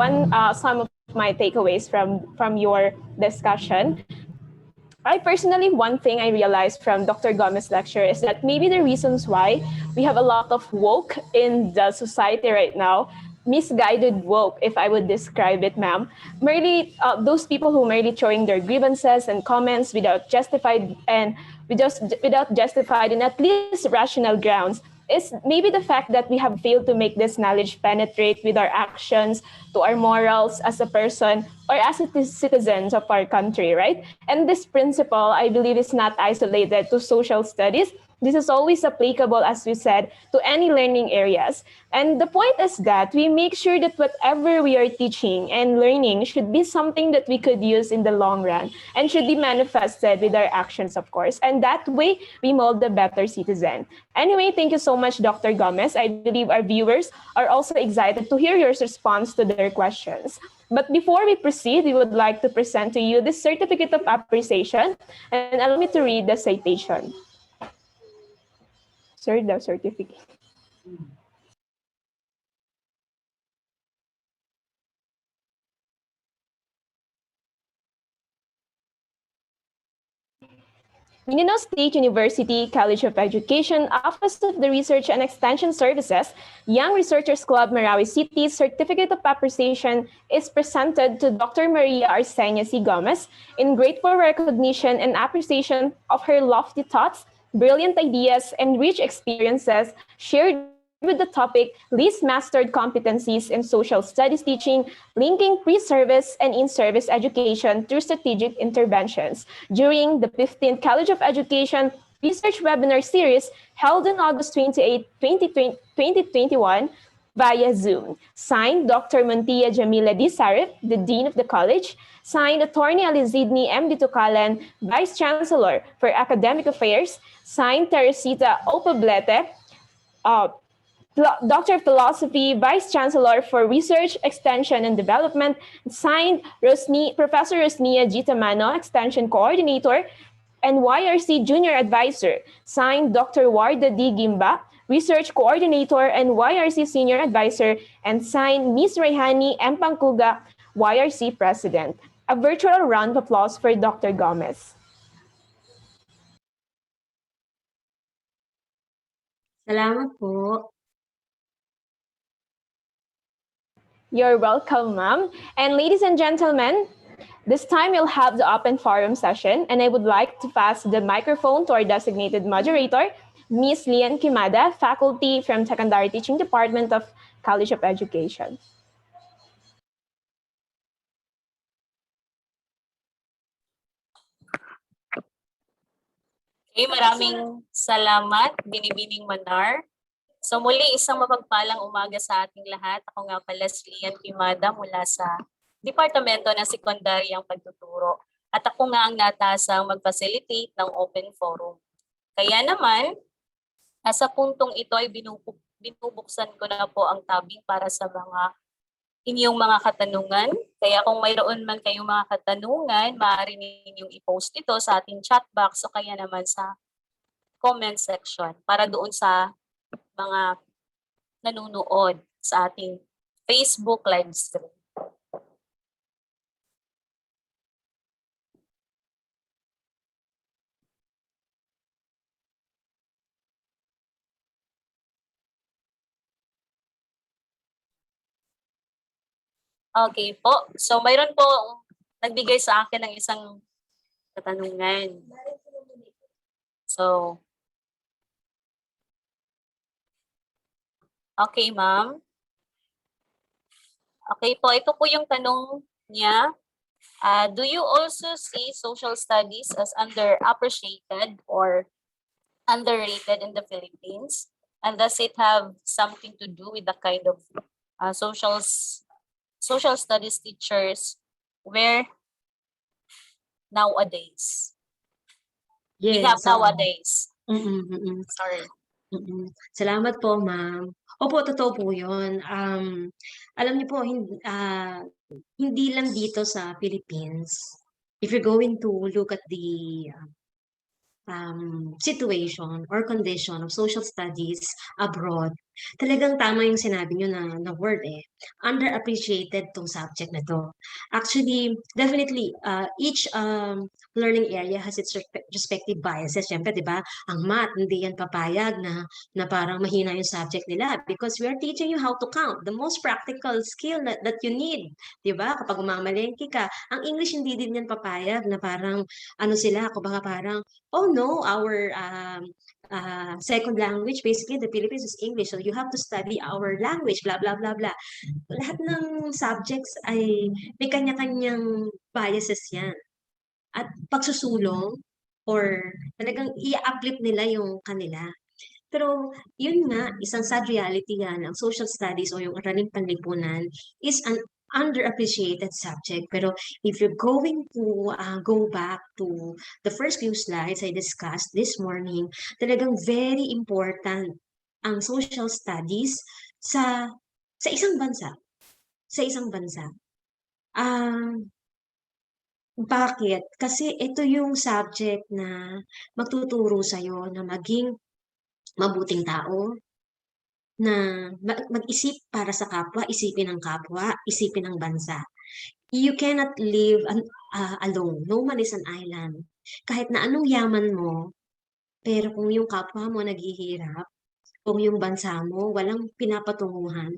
some of my takeaways from your discussion. One thing I realized from Dr. Gomez's lecture is that maybe the reasons why we have a lot of woke in the society right now, misguided woke, if I would describe it, ma'am, merely those people who merely throwing their grievances and comments without justified and without justified and at least rational grounds, is maybe the fact that we have failed to make this knowledge penetrate with our actions to our morals as a person or as citizens of our country, right? And this principle, I believe, is not isolated to social studies. This is always applicable, as we said, to any learning areas. And the point is that we make sure that whatever we are teaching and learning should be something that we could use in the long run and should be manifested with our actions, of course. And that way, we mold a better citizen. Anyway, thank you so much, Dr. Gomez. I believe our viewers are also excited to hear your response to their questions. But before we proceed, we would like to present to you this certificate of appreciation, and allow me to read the citation. Sir, the certificate. Mindanao State University College of Education Office of the Research and Extension Services Young Researchers Club Marawi City's Certificate of Appreciation is presented to Dr. Maria Arsenia C. Gomez in grateful recognition and appreciation of her lofty thoughts, brilliant ideas, and rich experiences shared with the topic Least Mastered Competencies in Social Studies Teaching, Linking Pre-Service and In-Service Education through Strategic Interventions during the 15th College of Education Research Webinar Series held on August 28, 2021 via Zoom. Signed, Dr. Montilla Jamila D. Sarif, the Dean of the College. Signed, Attorney Alizidni M. Ditucalan, Vice Chancellor for Academic Affairs. Signed, Teresita Opablete, Doctor of Philosophy, Vice Chancellor for Research, Extension, and Development. Signed, Professor Rosnia Gitamano, Extension Coordinator, and YRC Junior Advisor. Signed, Dr. Warda D. Gimba, Research Coordinator and YRC Senior Advisor. And signed, Ms. Rayhani M. Pangkuga, YRC President. A virtual round of applause for Dr. Gomez. Salamat po. You're welcome, ma'am. And ladies and gentlemen, this time you'll have the open forum session, and I would like to pass the microphone to our designated moderator, Ms. Lian Kimada, faculty from Secondary Teaching Department of College of Education. Okay, maraming salamat, Binibining Manar. So muli, isang mapagpalang umaga sa ating lahat. Ako nga pala si Lian Kimada mula sa Departamento ng Sekundaryang Pagtuturo. At ako nga ang natasang mag-facilitate ng open forum. Kaya naman, sa puntong ito ay binubuksan ko na po ang tabing para sa inyong mga katanungan. Kaya kung mayroon man kayong mga katanungan, maaari ninyong i-post ito sa ating chat box o kaya naman sa comment section para doon sa mga nanonood sa ating Facebook live stream. Okay po. So mayroon po nagbigay sa akin ng isang katanungan. So, okay, ma'am. Okay po, ito po yung tanong niya. Do you also see social studies as underappreciated or underrated in the Philippines? And does it have something to do with the kind of social studies teachers where nowadays? Yes, we have nowadays. Sorry. Salamat po, ma'am. Opo, totoo po yun. Alam niyo po, hindi lang dito sa Philippines. If you're going to look at the situation or condition of social studies abroad, talagang tama yung sinabi nyo na word underappreciated tong subject na to. Actually, definitely, each learning area has its respective biases. Siyempre, di ba, ang math, hindi yan papayag na parang mahina yung subject nila because we are teaching you how to count, the most practical skill that you need. Di ba? Kapag umamalengke ka, ang English hindi din yan papayag na parang, kumbaga parang, oh no, our second language, basically the Philippines is English, so you have to study our language, blah, blah, blah, blah. Lahat ng subjects ay may kanya-kanyang biases yan. At pagsusulong or talagang i-uplift nila yung kanila. Pero yun nga, isang sad reality yan, ang social studies o yung araling panlipunan is an underappreciated subject. Pero if you're going to go back to the first few slides I discussed this morning, talagang very important ang social studies sa isang bansa. Sa isang bansa. Bakit? Kasi ito yung subject na magtuturo sa'yo na maging mabuting tao, na mag-isip para sa kapwa, isipin ng kapwa, isipin ng bansa. You cannot live alone. No man is an island. Kahit na anong yaman mo, pero kung yung kapwa mo naghihirap, kung yung bansa mo walang pinapatunguhan,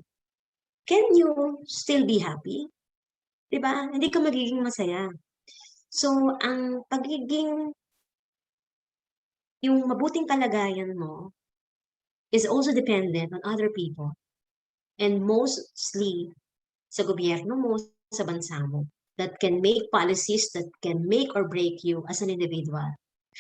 can you still be happy? 'Di ba? Hindi ka magiging masaya. So, ang pagiging yung mabuting kalagayan mo is also dependent on other people and mostly sa gobyerno mo, sa bansa mo, that can make policies that can make or break you as an individual.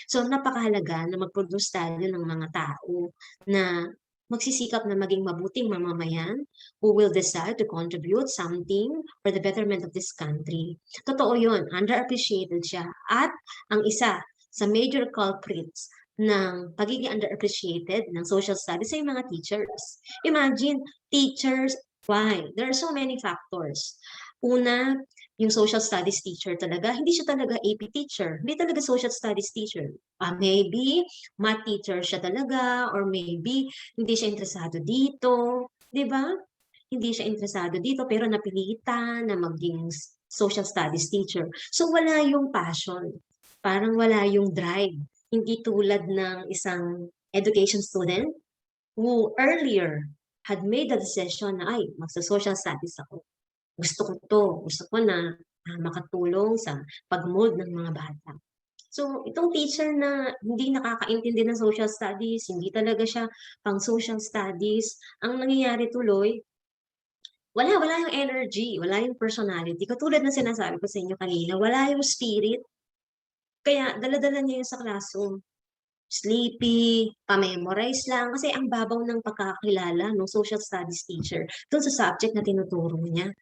So, napakahalaga na mag-produce tayo ng mga tao na magsisikap na maging mabuting mamamayan who will decide to contribute something for the betterment of this country. Totoo yun, underappreciated siya. At ang isa sa major culprits ng pagiging underappreciated ng social studies ay mga teachers. Imagine, teachers, why? There are so many factors. Una, yung social studies teacher talaga, hindi siya talaga AP teacher, hindi talaga social studies teacher. Maybe math teacher siya talaga, or maybe hindi siya interesado dito, di ba? Hindi siya interesado dito, pero napilitan na maging social studies teacher. So wala yung passion, parang wala yung drive. Hindi tulad ng isang education student who earlier had made the decision na, ay, magsa-social studies ako. Gusto ko to, gusto ko na makatulong sa pag-mold ng mga bata. So, itong teacher na hindi nakakaintindi ng social studies, hindi talaga siya pang social studies, ang nangyayari tuloy, wala yung energy, wala yung personality. Katulad ng sinasabi ko sa inyo kanina, wala yung spirit. Kaya dala-dala niya yun sa classroom. Sleepy, pa-memorize lang, kasi ang babaw ng pagkakilala ng social studies teacher dun sa subject na tinuturo niya.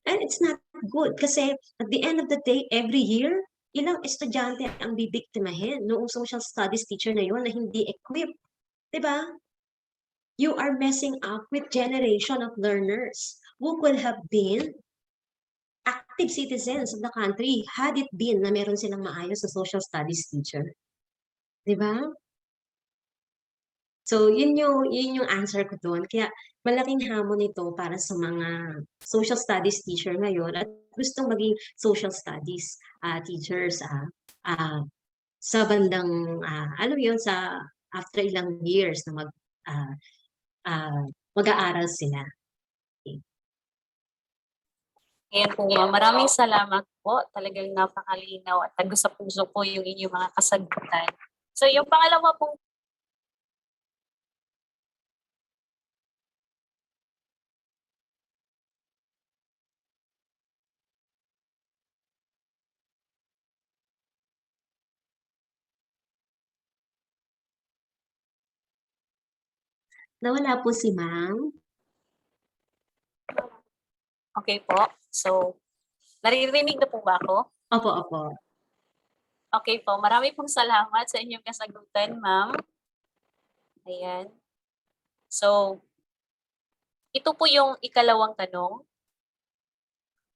And it's not good kasi at the end of the day, every year, ilang estudyante ang bibiktimahin noong social studies teacher na yun na hindi equipped. Diba? You are messing up with generation of learners who could have been active citizens of the country had it been na meron silang maayos na social studies teacher. Diba? So, yun yung answer ko doon. Kaya malaking hamon ito para sa mga social studies teacher ngayon at gustong maging social studies teachers sa bandang, alam yun, sa after ilang years na mag-aaral sila. Ayan po, ma'am. Maraming salamat po. Talagang napakalinaw at tago sa puso po yung inyong mga kasagutan. So, yung pangalawa pong Nawala po si ma'am. Okay po. So, naririnig na po ba ako? Opo. Okay po. Marami pong salamat sa inyong kasagutan, ma'am. Ayan. So, ito po yung ikalawang tanong.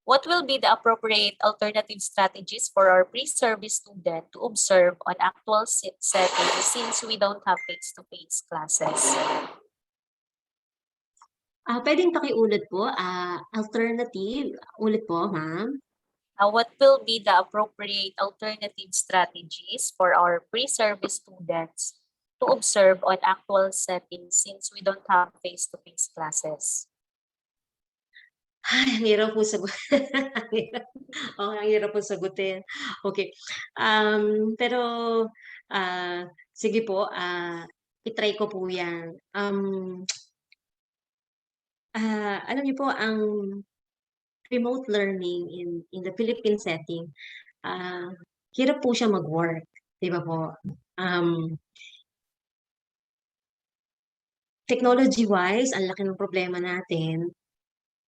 What will be the appropriate alternative strategies for our pre-service student to observe on actual settings since we don't have face-to-face classes? Pwedeng pakiulit po, alternative, ulit po, ma'am. What will be the appropriate alternative strategies for our pre-service students to observe on actual settings since we don't have face-to-face classes? Ay, ang hirap po sagutin. Ang hirap po sagutin. Okay. Pero, sige po, itry ko po yan. Alam niyo po, ang remote learning in the Philippine setting, hirap po siya mag-work. Di ba po? Technology-wise, ang laki ng problema natin.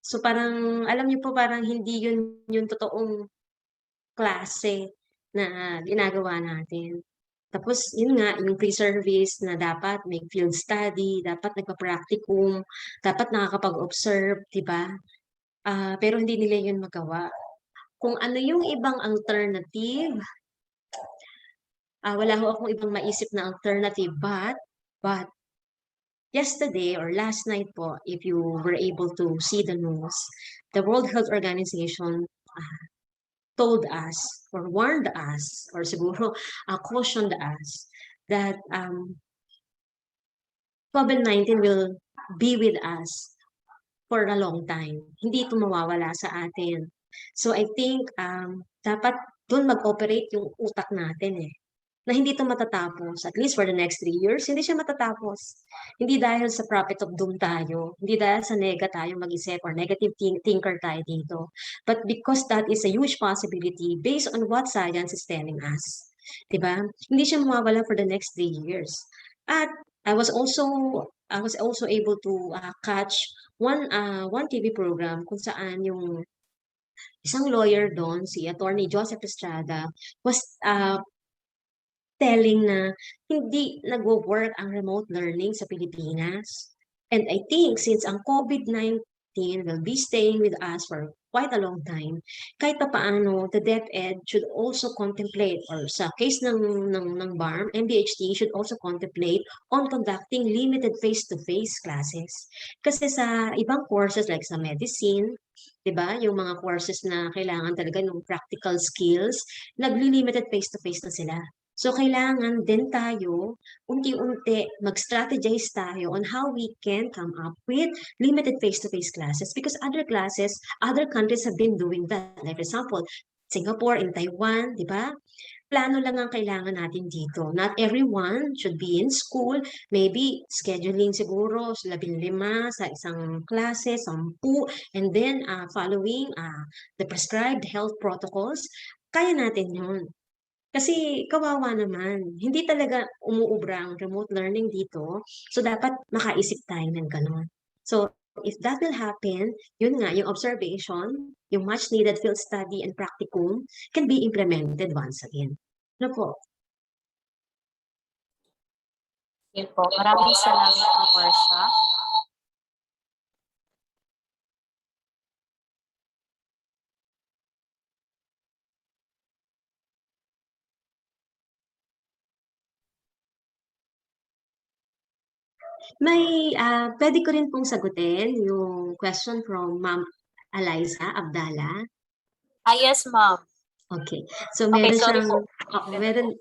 So parang, alam niyo po, parang hindi yun yung totoong klase na ginagawa natin. Tapos, yun nga, yung pre-service na dapat may field study, dapat nagpa-practicum, dapat nakakapag-observe, di ba? Pero hindi nila yun magawa. Kung ano yung ibang alternative, wala ho akong ibang maisip na alternative, but yesterday or last night po, if you were able to see the news, the World Health Organization told us or warned us or siguro cautioned us that COVID-19 will be with us for a long time. Hindi ito mawawala sa atin. So I think dapat doon mag-operate yung utak natin eh. Na hindi ito matatapos, at least for the next 3 years, hindi siya matatapos. Hindi dahil sa prophet of doom tayo, hindi dahil sa nega tayo mag-isip or negative thinker tayo dito, but because that is a huge possibility based on what science is telling us. Diba? Hindi siya mawawala for the next 3 years. At I was also able to catch one TV program kung saan yung isang lawyer doon, si Attorney Joseph Estrada, was telling na hindi nagwo-work ang remote learning sa Pilipinas. And I think since ang COVID-19 will be staying with us for quite a long time, kahit pa paano, the DepEd should also contemplate, or sa case ng BARM, MBHT should also contemplate on conducting limited face-to-face classes. Kasi sa ibang courses like sa medicine, 'di ba, yung mga courses na kailangan talaga ng practical skills, nagli-limited face-to-face na sila. So, kailangan din tayo, unti-unti, mag-strategize tayo on how we can come up with limited face-to-face classes because other countries have been doing that. Like for example, Singapore and Taiwan, di ba? Plano lang ang kailangan natin dito. Not everyone should be in school. Maybe scheduling siguro 15 sa isang klase, 10, and then following the prescribed health protocols. Kaya natin yun. Kasi kawawa naman, hindi talaga umuubra ang remote learning dito. So, dapat makaisip tayo ng gano'n. So, if that will happen, yun nga, yung observation, yung much needed field study and practicum can be implemented once again. Ano po? Yun po. Maraming salamat po, Marsha. Pwede ko rin pong sagutin yung question from Ma'am Eliza Abdala. Yes, ma'am. Okay. So Okay, meron sorry siyang po.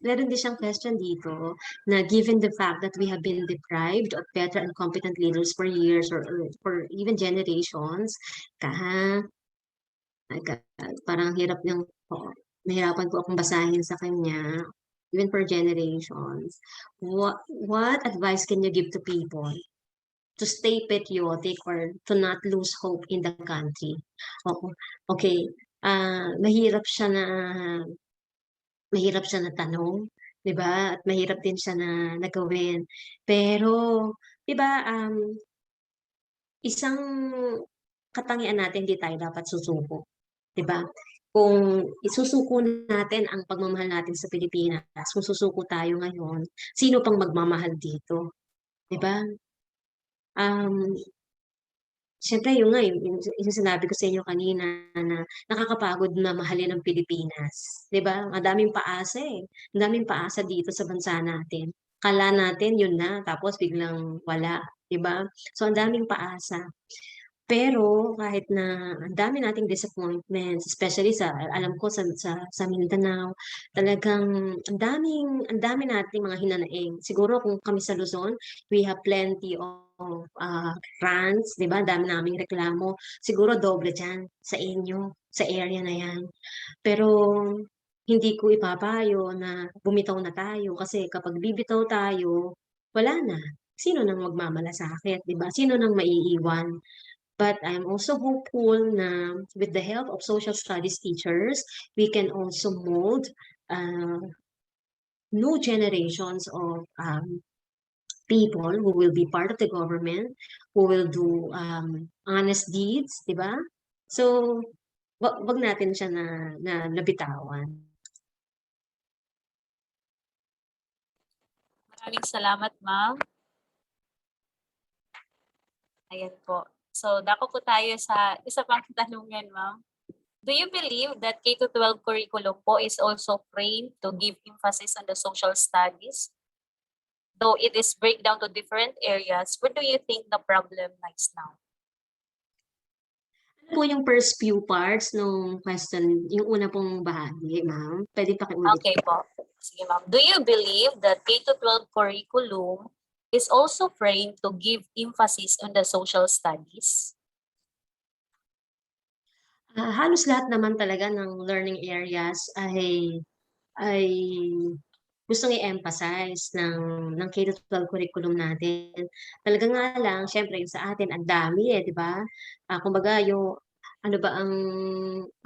meron din siyang question dito na given the fact that we have been deprived of better and competent leaders for years or for even generations, kaha, parang hirap yung nahirapan po akong basahin sa kanya, even for generations. What advice can you give to people to stay patriotic or to not lose hope in the country? Okay. Mahirap siya na tanong, 'di ba? At mahirap din siya na gawin. Pero 'di ba isang katangian natin hindi tayo dapat susuko, 'di ba? Kung isusuko natin ang pagmamahal natin sa Pilipinas, kung susuko tayo ngayon, sino pang magmamahal dito, 'di ba? Siyempre yun nga yung sinabi ko sa inyo kanina na nakakapagod na mahalin ang Pilipinas, 'di ba? Ang daming paasa eh. Ang daming paasa dito sa bansa natin. Akala natin yun na tapos biglang wala, 'di ba? So ang daming paasa. Pero kahit na ang dami nating disappointments, especially alam ko sa Mindanao, talagang ang dami nating mga hinanaing. Siguro kung kami sa Luzon, we have plenty of rants, 'di ba? Dami naming reklamo. Siguro doble diyan sa inyo, sa area na 'yan. Pero hindi ko ipapayo na bumitaw na tayo kasi kapag bibitaw tayo, wala na. Sino nang magmamalasakit, 'di ba? Sino nang maiiwan? But I'm also hopeful na with the help of social studies teachers, we can also mold new generations of people who will be part of the government, who will do honest deeds, di ba? So, wag natin siya na nabitawan. Maraming salamat, ma'am. Ayan po. So, dako po tayo sa isa pang katanungan, ma'am. Do you believe that K-12 curriculum po is also framed to give emphasis on the social studies? Though it is breakdown to different areas, where do you think the problem lies now? po yung first few parts nung question, yung una pong bahagi, ma'am? Pwede pakiulit. Okay po. Sige, ma'am. Do you believe that K-12 curriculum is also framed to give emphasis on the social studies? Halos lahat naman talaga ng learning areas ay gustong i-emphasize ng K-12 curriculum natin. Talaga nga lang, syempre yung sa atin, ang dami di ba? Kumbaga yung, ano ba, ang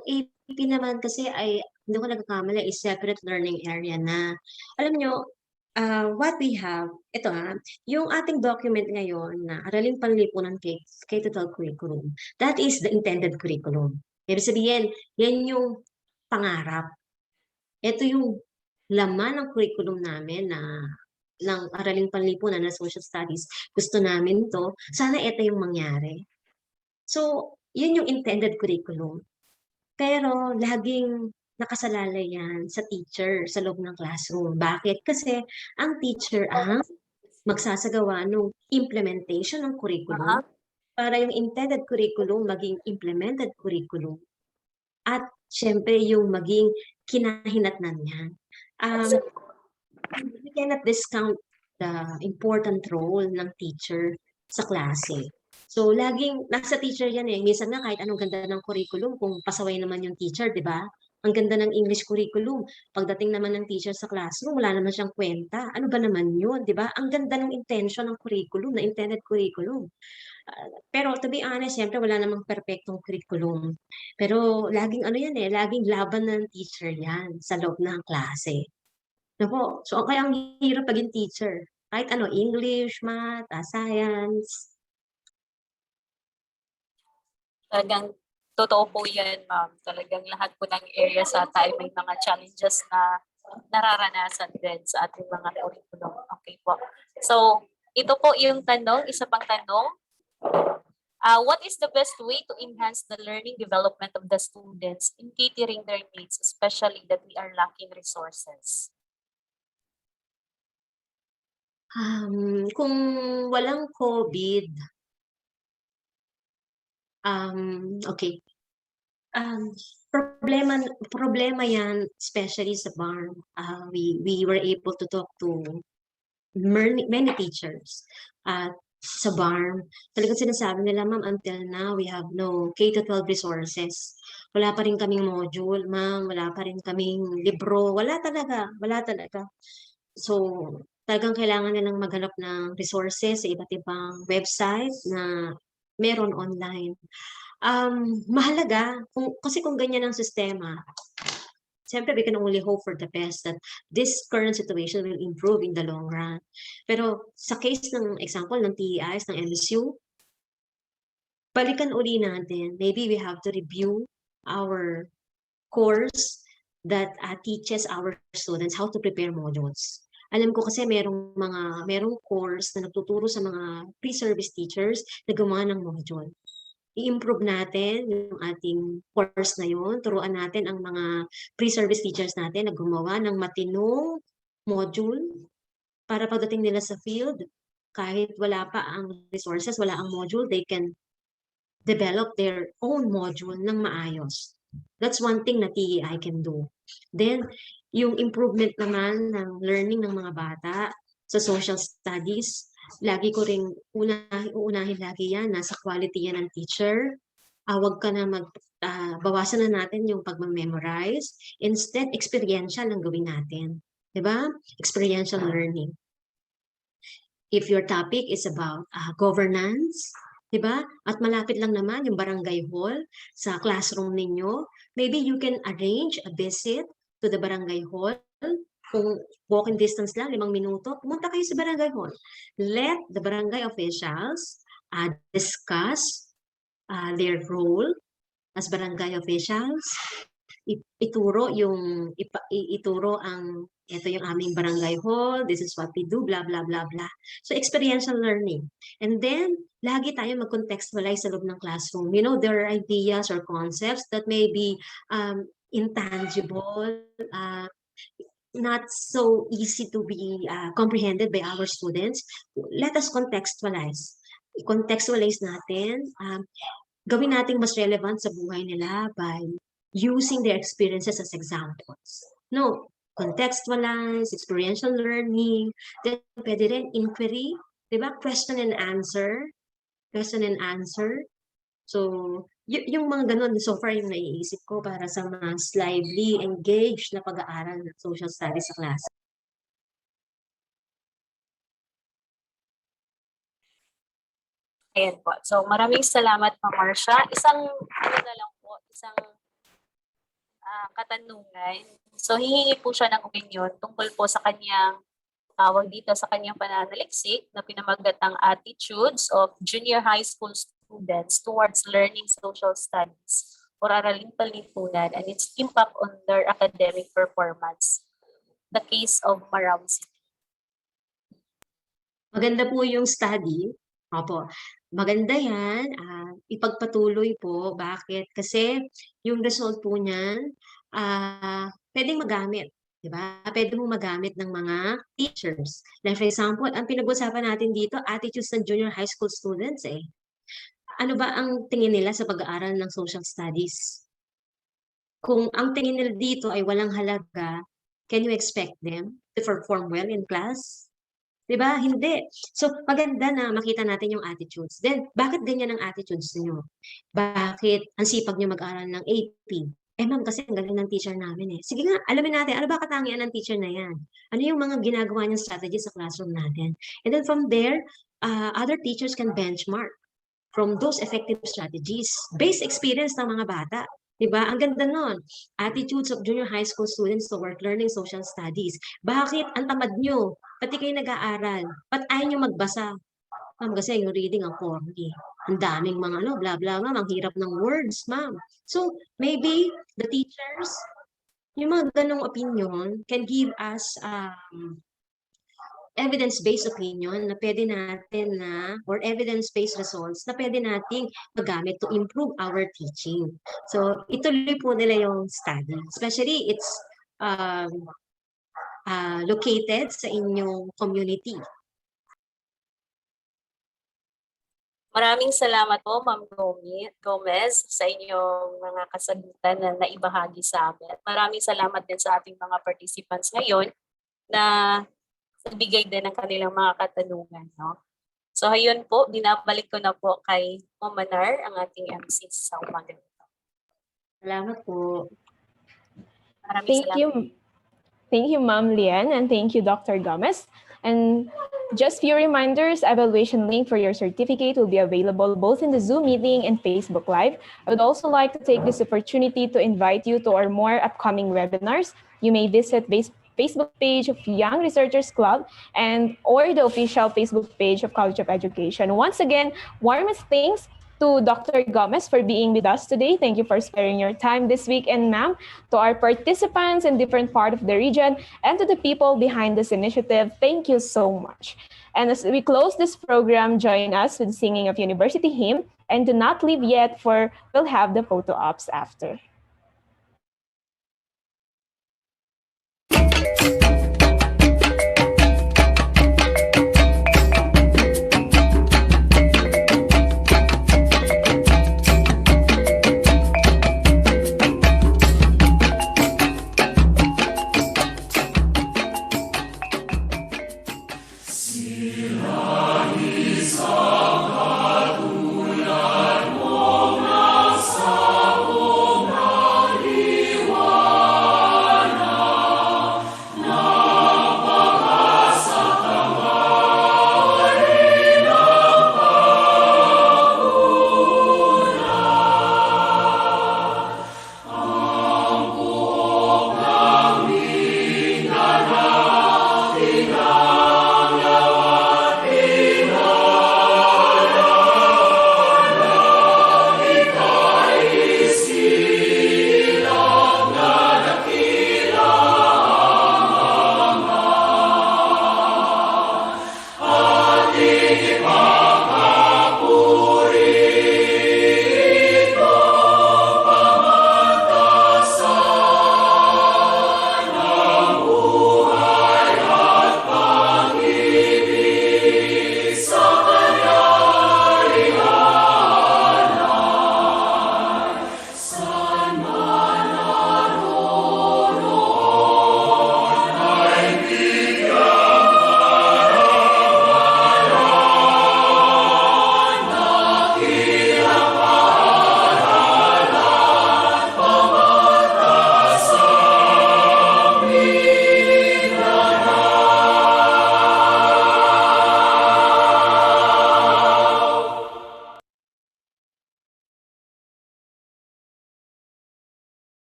AP naman kasi ay, hindi ko nagkakamali, is separate learning area na. Alam nyo, what we have, ito yung ating document ngayon na Araling Panlipunan K-12 curriculum, that is the intended curriculum. Ibig sabihin, yan yung pangarap. Ito yung laman ng curriculum namin ng Araling Panlipunan na Social Studies. Gusto namin to. Sana ito yung mangyari. So, yun yung intended curriculum. Pero laging nakasalalay yan sa teacher sa loob ng classroom. Bakit? Kasi ang teacher ang magsasagawa ng implementation ng curriculum para yung intended curriculum maging implemented curriculum. At syempre yung maging kinahinatnan niya. We cannot discount the important role ng teacher sa klase. So, laging nasa teacher yan eh. Minsan nga kahit anong ganda ng curriculum, kung pasaway naman yung teacher, di ba? Ang ganda ng English curriculum. Pagdating naman ng teacher sa classroom, wala naman siyang kwenta. Ano ba naman yun, di ba? Ang ganda ng intention ng curriculum, na intended curriculum. Pero to be honest, siyempre wala namang perfectong curriculum. Pero laging ano yan eh, laging laban ng teacher yan sa loob ng klase. Nako, so kaya ang hirap maging teacher. Kahit ano, English, math, science. Talagang totoo po yan, ma'am. Talagang lahat po ng area sa tayo may mga challenges na nararanasan din sa ating mga curriculum. Okay po. So, ito po yung tanong, isa pang tanong. What is the best way to enhance the learning development of the students in catering their needs, especially that we are lacking resources? Kung walang COVID, okay. Problema yan, especially sa barn. We were able to talk to many teachers sa barn. Talagang sinasabi nila, ma'am, until now, we have no K-12 resources. Wala pa rin kaming module, ma'am. Wala pa rin kaming libro. Wala talaga. So, talagang kailangan nilang maghanap ng resources sa iba't ibang website na meron online. Mahalaga, kasi kung ganyan ang sistema, siyempre, we can only hope for the best that this current situation will improve in the long run. Pero sa case ng example ng TEIs, ng MSU, balikan uli natin. Maybe we have to review our course that teaches our students how to prepare modules. Alam ko kasi merong course na nagtuturo sa mga pre-service teachers na gumawa ng module. I-improve natin yung ating course na yun. Turuan natin ang mga pre-service teachers natin na gumawa ng matinong module para pagdating nila sa field, kahit wala pa ang resources, wala ang module, they can develop their own module ng maayos. That's one thing na TEI can do. Then, yung improvement naman ng learning ng mga bata sa social studies, lagi ko ring uunahin lagi yan, nasa quality yan ng teacher. Huwag ka na bawasan na natin yung pag-memorize. Instead, experiential ang gawin natin. Diba? Experiential learning. If your topic is about governance, diba? At malapit lang naman yung barangay hall sa classroom ninyo, maybe you can arrange a visit to the barangay hall. Kung walking distance lang, 5 minuto, pumunta kayo sa barangay hall. Let the barangay officials discuss their role as barangay officials. Ituro ang ito yung aming barangay hall, this is what we do, blah, blah, blah, blah. So, experiential learning. And then, lagi tayo mag-contextualize sa loob ng classroom. You know, there are ideas or concepts that may be intangible, not so easy to be comprehended by our students. Let us contextualize. I-contextualize natin. gawin nating mas relevant sa buhay nila by using their experiences as examples. No, contextualize, experiential learning, then pwede rin inquiry, di ba? Question and answer. So, yung mga ganun, so far yung naiisip ko para sa mas lively, engaged na pag-aaral ng social studies sa klase. Ayan po. So maraming salamat po, Marcia. Isang katanungan. So hihingi po siya ng opinion tungkol po sa kanyang tawag dito sa kanyang pananaliksik na pinamagatang attitudes of junior high school students towards learning social studies or araling palipunan and its impact on their academic performance. The case of Marawi City. Maganda po yung study. Opo. Maganda yan. Ipagpatuloy po. Bakit? Kasi yung result po niyan, pwedeng magamit. Diba? Pwede mo magamit ng mga teachers. Like for example, ang pinag-usapan natin dito, attitudes ng junior high school students eh. Ano ba ang tingin nila sa pag-aaral ng social studies? Kung ang tingin nila dito ay walang halaga, can you expect them to perform well in class? Diba? Hindi. So, maganda na makita natin yung attitudes. Then, bakit ganyan ang attitudes niyo? Bakit ang sipag niyo mag-aral ng AP? Ma'am, kasi ang galing ng teacher namin eh. Sige nga, alamin natin, ano ba katangian ng teacher na yan? Ano yung mga ginagawa niyang strategy sa classroom natin? And then from there, other teachers can benchmark from those effective strategies. Based experience ng mga bata. Diba? Ang ganda nun. Attitudes of junior high school students toward learning social studies. Bakit ang tamad nyo? Pati kayo nag-aaral. Ba't ayaw nyo magbasa? Ma'am, kasi yung reading ang corny. Ang daming mga blah blah ma'am. Ang hirap ng words, ma'am. So, maybe the teachers, yung mga ganong opinion can give us evidence-based opinion na pwede natin or evidence-based results na pwede nating magamit to improve our teaching. So, ituloy po nila yung study. Especially, it's located sa inyong community. Maraming salamat po, Ma'am Gomez, sa inyong mga kasagutan na naibahagi sa amin. Maraming salamat din sa ating mga participants ngayon na nagbigay din ng kanilang mga katanungan. No? So, ayun po, binabalik ko na po kay Manar, ang ating MC sa umaga. Salamat po. Thank you. Thank you, Ma'am Lian, and thank you, Dr. Gomez. And just few reminders, evaluation link for your certificate will be available both in the Zoom meeting and Facebook Live. I would also like to take this opportunity to invite you to our more upcoming webinars. You may visit Facebook page of Young Researchers Club or the official Facebook page of College of Education. Once again, warmest thanks to Dr. Gomez for being with us today. Thank you for sparing your time this week. And ma'am, to our participants in different parts of the region and to the people behind this initiative, thank you so much. And as we close this program, join us with singing of University Hymn, and do not leave yet, for we'll have the photo ops after. Sa katulad mo ng sa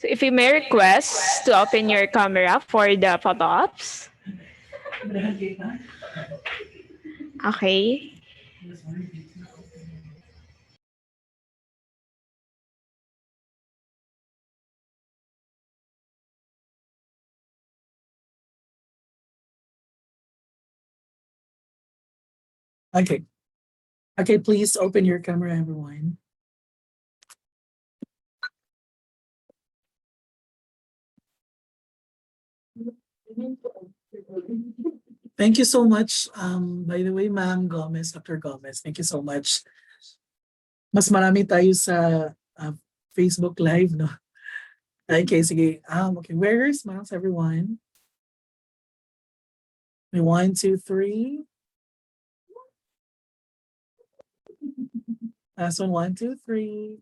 So if you may request to open your camera for the photo ops. Okay. Okay. Okay, please open your camera, everyone. Thank you so much. By the way, Ma'am Gomez, Dr. Gomez, thank you so much. Mas marami tayo sa Facebook Live, no? Okay, sige. Okay, where's smiles, everyone? 1, 2, 3. Last one, 1, 2, 3.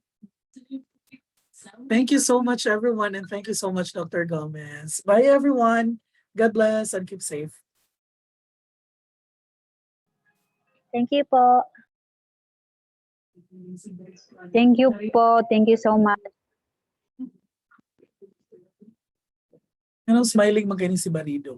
Thank you so much, everyone, and thank you so much, Dr. Gomez. Bye, everyone. God bless and keep safe. Thank you po. Thank you po. Thank you so much. Smiling magaling si Barido.